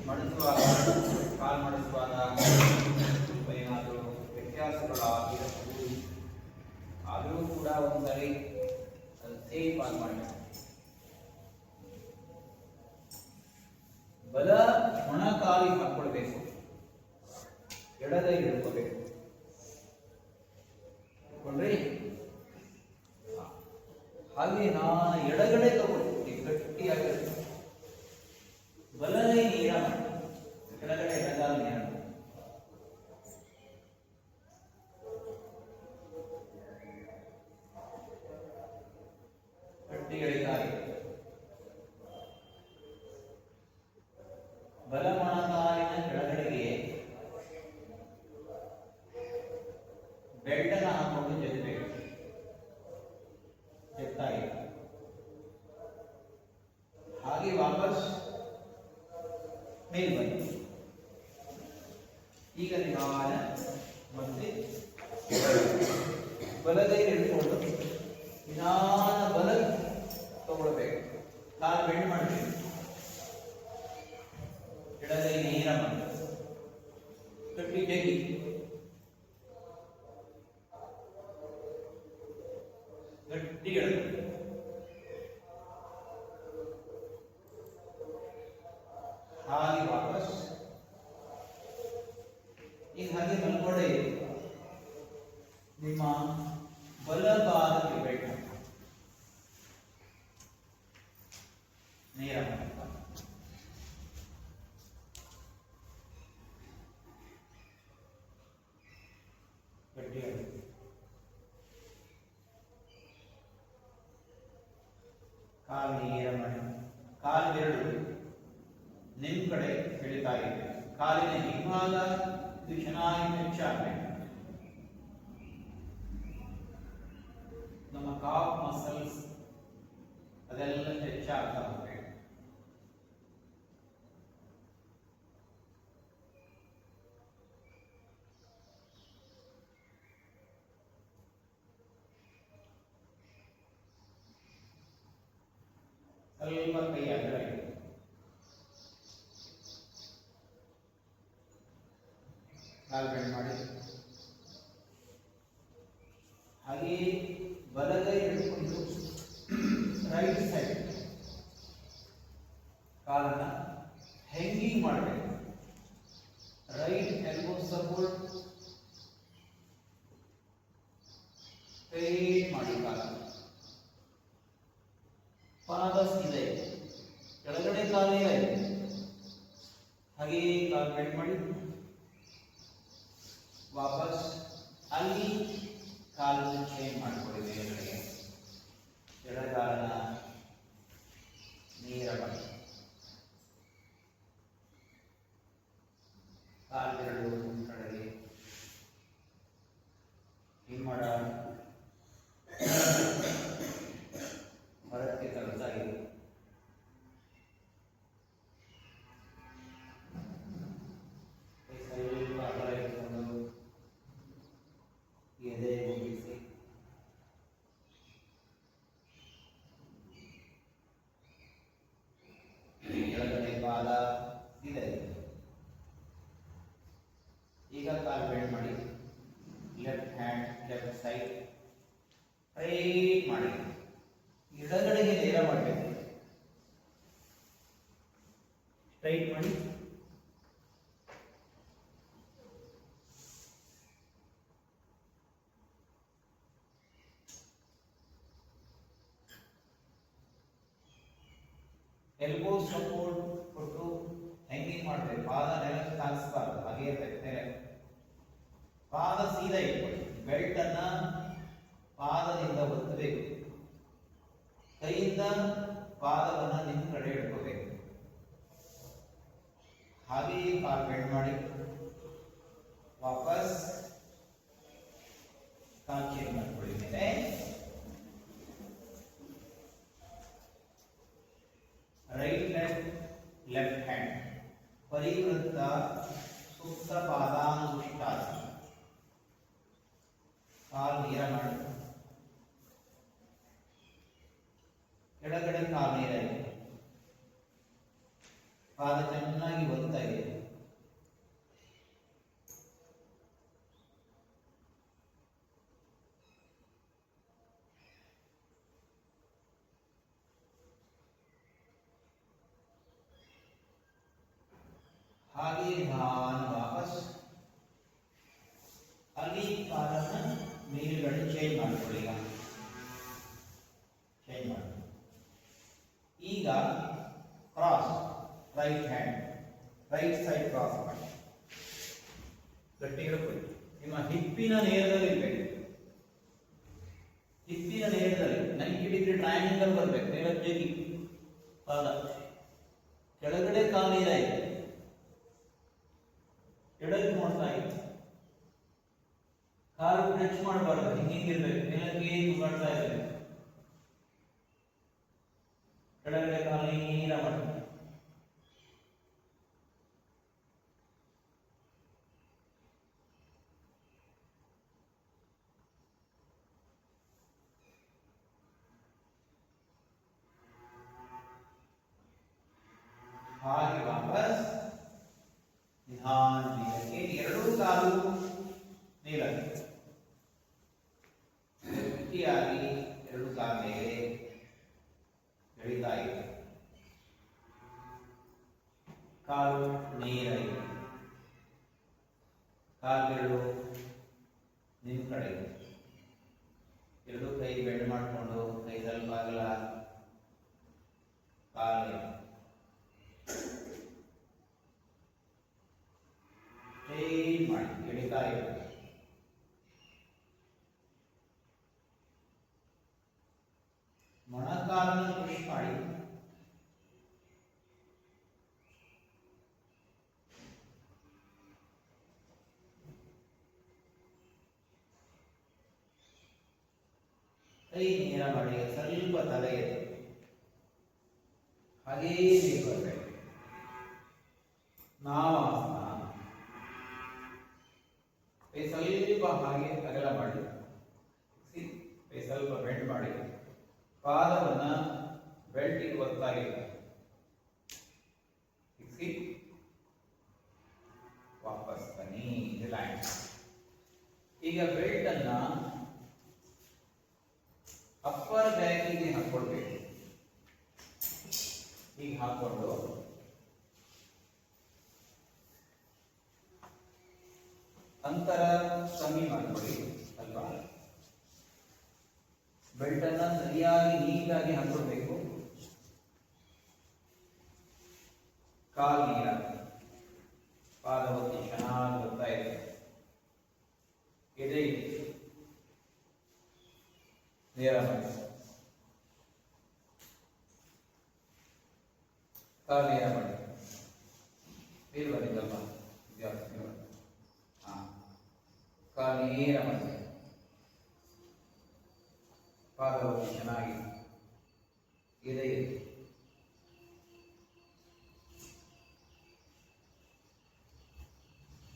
ಮಡಿಸುವಾಗ, ಕಾಲು ಮಡಿಸುವಾಗ ಸ್ವಲ್ಪ ಏನಾದರೂ ವ್ಯತ್ಯಾಸಗಳಾಗಿರಬಹುದು. ಆದರೂ ಕೂಡ ಒಂದ್ಸರಿ ಅದು ಸೇಫ್ ಆಗಿ ಮಾಡಿ. ಬಲ ಮೊಣಕಾಲಿ ಹಾಕೊಳ್ಬೇಕು, ಎಡಗೈ ಹಿಡ್ಕೋಬೇಕು. ಹಿಡ್ಕೊಂಡ್ರಿ ಹಾಗೆ ನಾನು ಎಡಗಡೆ ತಗೊಳ್ಳಿ, ಗಟ್ಟಿಯಾಗಿರುತ್ತೆ. ಬಲಗೈ ನೀರ ಮಾಡಿ, ಎಡಗಡೆ ಎಡಗಾಲ ನೀರ ಮಾಡಿ. ಗಟ್ಟಿ ಎಳಿತಾ ಇರುತ್ತೆ. ಬಲ ಮೊಣಕಾಲಿನ ಕೆಳಗಡೆಗೆ ಬೆಲ್ಟನ್ನು ಹಾಕೊಂಡು ಜಗ್ಬೇಕು, ಜಗ್ತಾ ಇದೆ. ಹಾಗೆ ವಾಪಸ್ ಮೇಲ್ ಬನ್ನಿ. ಈಗ ನಿಧಾನ ಮತ್ತೆ ಬಲಗೈ ಹಿಡ್ಕೊಂಡು ನಿಧಾನ ಬಲ ತಗೊಳ್ಬೇಕು. ಕಾಲು ಬೆಂಡ್ ಮಾಡಬೇಕು, ಎಡಗೈ ನೇರ ಮಾಡಿ, ಗಟ್ಟಿ ಜಗ್ಗಿ. ಗಟ್ಟಿ ಎಳೆದು ಹಾಗೆ ವಾಪಸ್. ಈಗ ಹಾಗೆ ಮಲ್ಕೊಂಡೇ ನಿಮ್ಮ ಬಲಭಾಗಕ್ಕೆ ಬೆಲ್ಟ್ ನೇರ ಗಟ್ಟಿ ಎಳೆದು ಕಾಲು ನೇರ ಮಾಡಿ. ಕಾಲು ಬೆರಳು ನಿಮ್ಮ ಕಡೆ ಎಳಿತಾ ಇದೆ. ಕಾಲಿನ ಹಿಂಭಾಗ ಇದು ಚೆನ್ನಾಗಿ ಹೆಚ್ಚಾಗಬೇಕು. ನಮ್ಮ ಕಾಫ್ ಮಸಲ್ಸ್ ಅದೆಲ್ಲ ಹೆಚ್ಚಾಗ್ತಾ ಹೋಗ್ಬೇಕು. ಸ್ವಲ್ಪ ಕೈ ಅಗಲ ಇದೆ. ಕಾಲು ಬೆಂಡ್ ಮಾಡಿ. ಹಾಗೆ ಬಲಗೈ ಹಿಡ್ಕೊಂಡು ರೈಟ್ ಸೈಡ್ ಕಾಲನ್ನ ಹೆಂಗಿಂಗ್ ಮಾಡಬೇಕು. ರೈಟ್ ಎಲ್ಬೋ ಸಪೋರ್ಟ್, ಸ್ಟ್ರೈಟ್ ಮಾಡಿ. ಕಾಲ ಪಾದ ಸೀದಾ ಇದೆ, ಕೆಳಗಡೆ ಕಾಲಿಲ್ಲ ಇದೆ. ಹಾಗೆ ಕಾಲು ಬೆಂಡ್ ಮಾಡಿ ವಾಪಸ್ ಅಲ್ಲಿ ಕಾಲನ್ನು ಚೇಂಜ್ ಮಾಡಿಕೊಳ್ಳಿ. ಮೇಲ್ಗಡೆಗೆ ಎಡಗಾಲನ ನೇರ ಮಾಡಿ, ಕಾಲೆರಡು ಕಡೆಗೆ ಹಿಮ್ಮಡ ಹೊರಕ್ಕೆ ತಳ್ತಾ ಇದೆ. ಸ್ವಲ್ಪ ಅಗಲ ಇಟ್ಕೊಂಡು ಎದೆ ಮುಗಿಸಿ ಎಡಗಡೆ ಪಾದ ಇದೆ. ಈಗ ಕಾಲು ಬೆಂಡ್ ಮಾಡಿ, left hand left side straight ಮಾಡಿ, ಎಡಗಡೆಗೆ ನೇರ ಮಾಡಬೇಕು. ಸ್ಟ್ರೈಟ್ ಮಾಡಿ, ಎಲ್ಬೋ ಸಪೋರ್ಟ್ ಕೊಟ್ಟು ಹ್ಯಾಂಗಿಂಗ್ ಮಾಡಬೇಕು. ಪಾದ ನೆಲಕ್ಕೆ ತಾಗಿಸಬಾರ್ದು, ಹಾಗೆ ಇರಬೇಕು ನೆಲ. ಪಾದ ಸೀದಾ ಇಟ್ಕೊಳ್ಳಿ. ಬೆಲ್ಟ್ ಅನ್ನ ಪಾದದಿಂದ ಒತ್ತಬೇಕು. ಕೈಯಿಂದ ಪಾದವನ್ನ ನಿಮ್ಮ ಕಡೆ ಇಟ್ಕೋಬೇಕು. ಹಾಗೆಯೇ ಕಾಲು ಬೆಂಡ್ ಮಾಡಿ, ವಾಪಸ್ ಕಾಲು ಚೇಂಜ್ ಮಾಡ್ಕೊಳ್ಳಿ. ಮೇಲೆ ರೈಟ್ ಲೆಫ್ಟ್ ಲೆಫ್ಟ್ ಹ್ಯಾಂಡ್ ಪರಿವೃತ್ತ ಸುಪ್ತ ಪಾದಾನುಷ್ಠಾಸನ. ಕಾಲು ನೇರ ಮಾಡಿ, ಕೆಳಗಡೆ ಕಾಲು ನೇರ ಇದೆ, ಪಾದ ಚೆನ್ನಾಗಿ ಒತ್ತಾ ಇದೆ. ಹಾಗೆ ನಿಧಾನ ವಾಪಸ್ ಅಲ್ಲಿ ಕಾಲನ್ನ ಮೇಲ್ಗಡೆ ಚೇಂಜ್ ಮಾಡ್ಕೊಳ್ಳಿ. ಚೇಂಜ್ ಮಾಡಿ. ಈಗ cross right hand right side cross ಮಾಡಿ, ಗಟ್ಟಿ ಹಿಡ್ಕೊಳ್ಳಿ. ನಿಮ್ಮ ಹಿಪ್ಪಿನ ನೇರದಲ್ಲಿ ಇರಬೇಕು. ಹಿಪ್ಪಿನ ನೇರದಲ್ಲಿ 90 ಡಿಗ್ರಿ ಟ್ರಯಾಂಗಲ್ ಬರಬೇಕು. ಮೇಲಕ್ಕೆ ಜಗಿ ಪಾದ, ಕೆಳಗಡೆ ಕಾಲು ನೇರ ಇದೆ, ಎಡಕ್ಕೆ ನೋಡ್ತಾ ಇದೆ. ಕಾಲು ಟಚ್ ಮಾಡಬಾರ್ದು, ಹಿಂಗಿರ್ಬೇಕು. ಮೇಲಕ್ಕೆ ಮಾಡ್ತಾ ಇರಬೇಕು. ಕೆಳಗಡೆ ಕಾಲು ನೇರ ಮಾಡಿ. ಹಾಗೆ ವಾಪಸ್ ನಿಧಾನ ಮೇಲಕ್ಕೆ, ಎರಡೂ ಕಾಲು ಮೇಲಕ್ಕೆ ಗಟ್ಟಿಯಾಗಿ ಎರಡು ಕಾಲು ಮೇಲೆ ಎಳಿತಾ ಇದೆ. ಕಾಲು ನೇರ ಇದೆ, ಕಾಲುಗಳು ನಿಮ್ಮ ಕಡೆ. ಎರಡು ಕೈ ಬೆಂಡ್ ಮಾಡಿಕೊಂಡು ಕೈ ಸ್ವಲ್ಪ ಅಗಲ, ಕಾಲು ಸ್ಟ್ರೈಟ್ ಮಾಡಿ ಎಳಿತಾ ಇರಬೇಕು. ಮೊಣಕಾಲನ್ನು ಪುಷ್ ಮಾಡಿ, ಕೈ ನೇರ ಮಾಡಿ, ಸ್ವಲ್ಪ ತಲೆ ಎತ್ತಿ ಹಾಗೇ ಬರಬೇಕು. ನಾವಾಸನ. ಕೈ ಸ್ವಲ್ಪ ಹಾಗೆ ಅಗಲ ಮಾಡಿ, ಕೈ ಸ್ವಲ್ಪ ಬೆಂಡ್ ಮಾಡಿ, ಪಾದವನ್ನ ಬೆಲ್ಟಿಗೆ ಒತ್ತಾಗಿದೆ. ವಾಪಸ್ ಬನ್ನಿ, ರಿಲ್ಯಾಕ್ಸ್. ಈಗ ಬೆಲ್ಟ್ ಅನ್ನ ಅಪ್ಪರ್ ಬ್ಯಾಕಿಗೆ ಹಾಕೊಳ್ಬೇಕು. ಈಗ ಹಾಕೊಂಡು ಅಂತರ ಕಮ್ಮಿ ಮಾಡ್ಕೊಳ್ಳಿ. ಅಲ್ವಾ, ಬೆಲ್ಟ್ ಅನ್ನ ಸರಿಯಾಗಿ ನೀಟಾಗಿ ಹಾಕೊಳ್ಬೇಕು. ಕಾಲು ನೀರ, ಪಾದ ಒತ್ತಿ ಚೆನ್ನಾಗಿ ಬರ್ತಾ ಇದೆ. ಎದೆ ನೇರ ಮಾಡಿ, ಕಾಲು ನೇರ ಮಾಡಿ. ಫೀಲ್ ಬಂದಿದ್ದಲ್ವಾ? ಕಾಲು ನೇರ ಮಾಡಿ, ಪಾದ ಒತ್ತಿ ಚೆನ್ನಾಗಿ ಎದೆ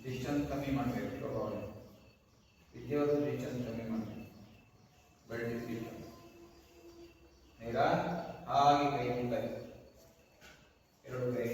ಡಿಸ್ಟೆನ್ಸ್ ಕಮ್ಮಿ ಮಾಡಬೇಕು. ಪ್ರಭಾವ ವಿದ್ಯಾವತ್ತು ಡಿಸ್ಟೆನ್ಸ್ ಕಮ್ಮಿ ಮಾಡಬೇಕು. ಬೆಲ್ಟ್ ನೇರ ಹಾಗೆ ಕೈ ಮುಂದೆ, ಎರಡು ಕೈ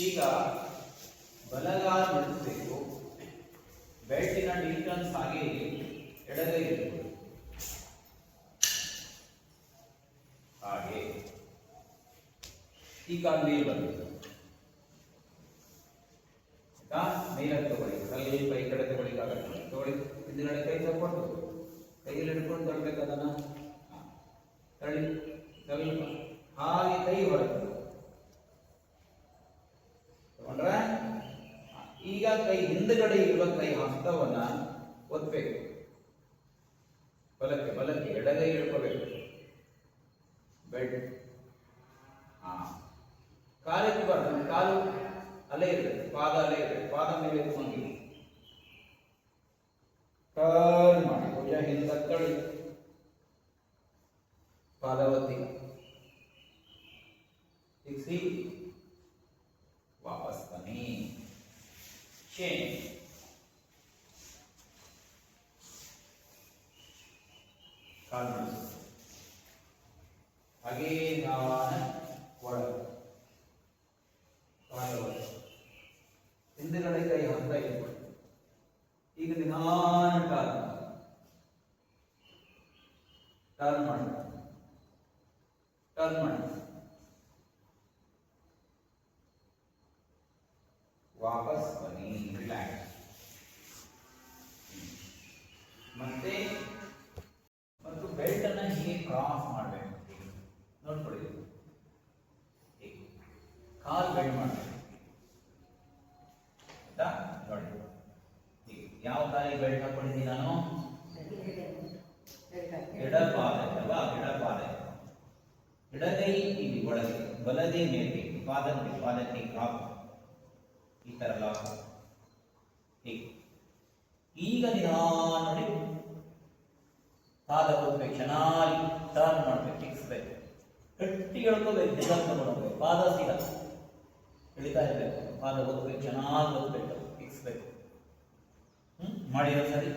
ಈಗ ಬಲಗಾಲ ಮಡಿಸಬೇಕು. ಬೆಲ್ಟಿನ ಡಿಸ್ಟೆನ್ಸ್ ಹಾಗೆ ಎಡಗೈ ಇರಬೇಕು. ಹಾಗೆ ಈ ಕಾಲು ಮೇಲೆ ಬರಬೇಕು. ಮೇಲಕ್ಕೆ ತಗೊಳ್ಳಿ, ಅಲ್ಲಿ ಕೈ ಕಡೆ ತಗೊಳ್ಳಿಕ್ಕಾಗತ್ತೆ. ತಗೊಳ್ಳಿ, ಹಿಂದಿನಡೆ ಕೈ ತಗೊಂಡು ಕೈಯಲ್ಲಿ ಹಿಡ್ಕೊಂಡು ತರಬೇಕು. ಅದನ್ನ ತಳ್ಳಿ ಸ್ವಲ್ಪ ಹಾಗೆ ಕೈ ಹೊರಗೆ ತಗೊಂಡ್ರೆ ಈಗ ಕೈ ಹಿಂದ್ಗಡೆ ಇರುವ ಕೈ ಹಸ್ತವನ್ನ ಒತ್ತಬೇಕು. ಬಲಕ್ಕೆ ಬಲಕ್ಕೆ ಎಡಗೈ ಹಿಡ್ಕೋಬೇಕು. ಬೆಲ್ಟ್ ಕಾಲಕ್ಕೆ ಬರ್ತದೆ. ಕಾಲು ಅಲ್ಲೇ ಇರಬೇಕು, ಪಾದ ಅಲ್ಲೇ ಇರಬೇಕು. ಪಾದ ಮೇಲೆ ಎತ್ಕೊಂಡು ಟರ್ನ್ ಮಾಡಿ ಭುಜ ಹಿಂದೆ ತಳ್ಳಿ, ಪಾದ ಒತ್ತಿ ತಿರ್ಸಿ ವಾಪಸ್ ಬನ್ನಿ. ಚೇಂಜ್. ಕಾಲು ಮಾಡಿಸು. ಹಾಗೇ ನಾವಾನ ಒಳಗೆ ಹಿಂದಿನಡೆ ಕೈ ಹಸ್ತ ಇಟ್ಕೊಳ್ಳಿ. ಈಗ ನಿಧಾನ ಟರ್ನ್ ಮಾಡಿ ವಾಪಸ್ ಬನ್ನಿ. ರಿಲ್ಯಾಕ್ಸ್. ಮತ್ತೆ ಮತ್ತು ಬೆಲ್ಟ್ ಅನ್ನ ಹೀಗೆ ಕ್ರಾಸ್ ಮಾಡಬೇಕು. ನೋಡ್ಕೊಳ್ಳಿ, ಕಾಲ್ ಬೆಂಡ್ ಮಾಡಬೇಕು. ನೋಡಿ, ಯಾವ ಕಾಲಿಗೆ ಬೆಲ್ಟ್ ಹಾಕೊಂಡಿದ್ದೀನಿ ನಾನು? ಎಡಪಾದ ಅಲ್ವಾ? ಎಡಪಾದ. ಎಡಗೈ ಇಲ್ಲಿ ಒಳಗೆ, ಬಲಗೈ ಮೇಲೆ, ಪಾದಕ್ಕೆ ಲಾಕ್. ಈ ತರ ಲಾಕ್. ಈಗ ನಿಧಾನ ನೋಡಿ, ಪಾದ ಹೋಗ್ಬೇಕು. ಚೆನ್ನಾಗಿ ಟರ್ನ್ ಮಾಡ್ಬೇಕು, ತಿಕ್ಸ್ಬೇಕು. ಗಟ್ಟಿ ಎಳ್ಕೋಬೇಕು, ನಿಧಾನ ತಗೊಳ್ಬೇಕು. ಪಾದ ಸೀದಾ ಇಳಿತಾ ಇರಬೇಕು. ಪಾದ ಹೋಗ್ಬೇಕು, ಚೆನ್ನಾಗಿ ಹೋಗ್ಬೇಕು, ತಿಕ್ಸ್ಬೇಕು. ಮಾಡಿರೋ ಸರಿ.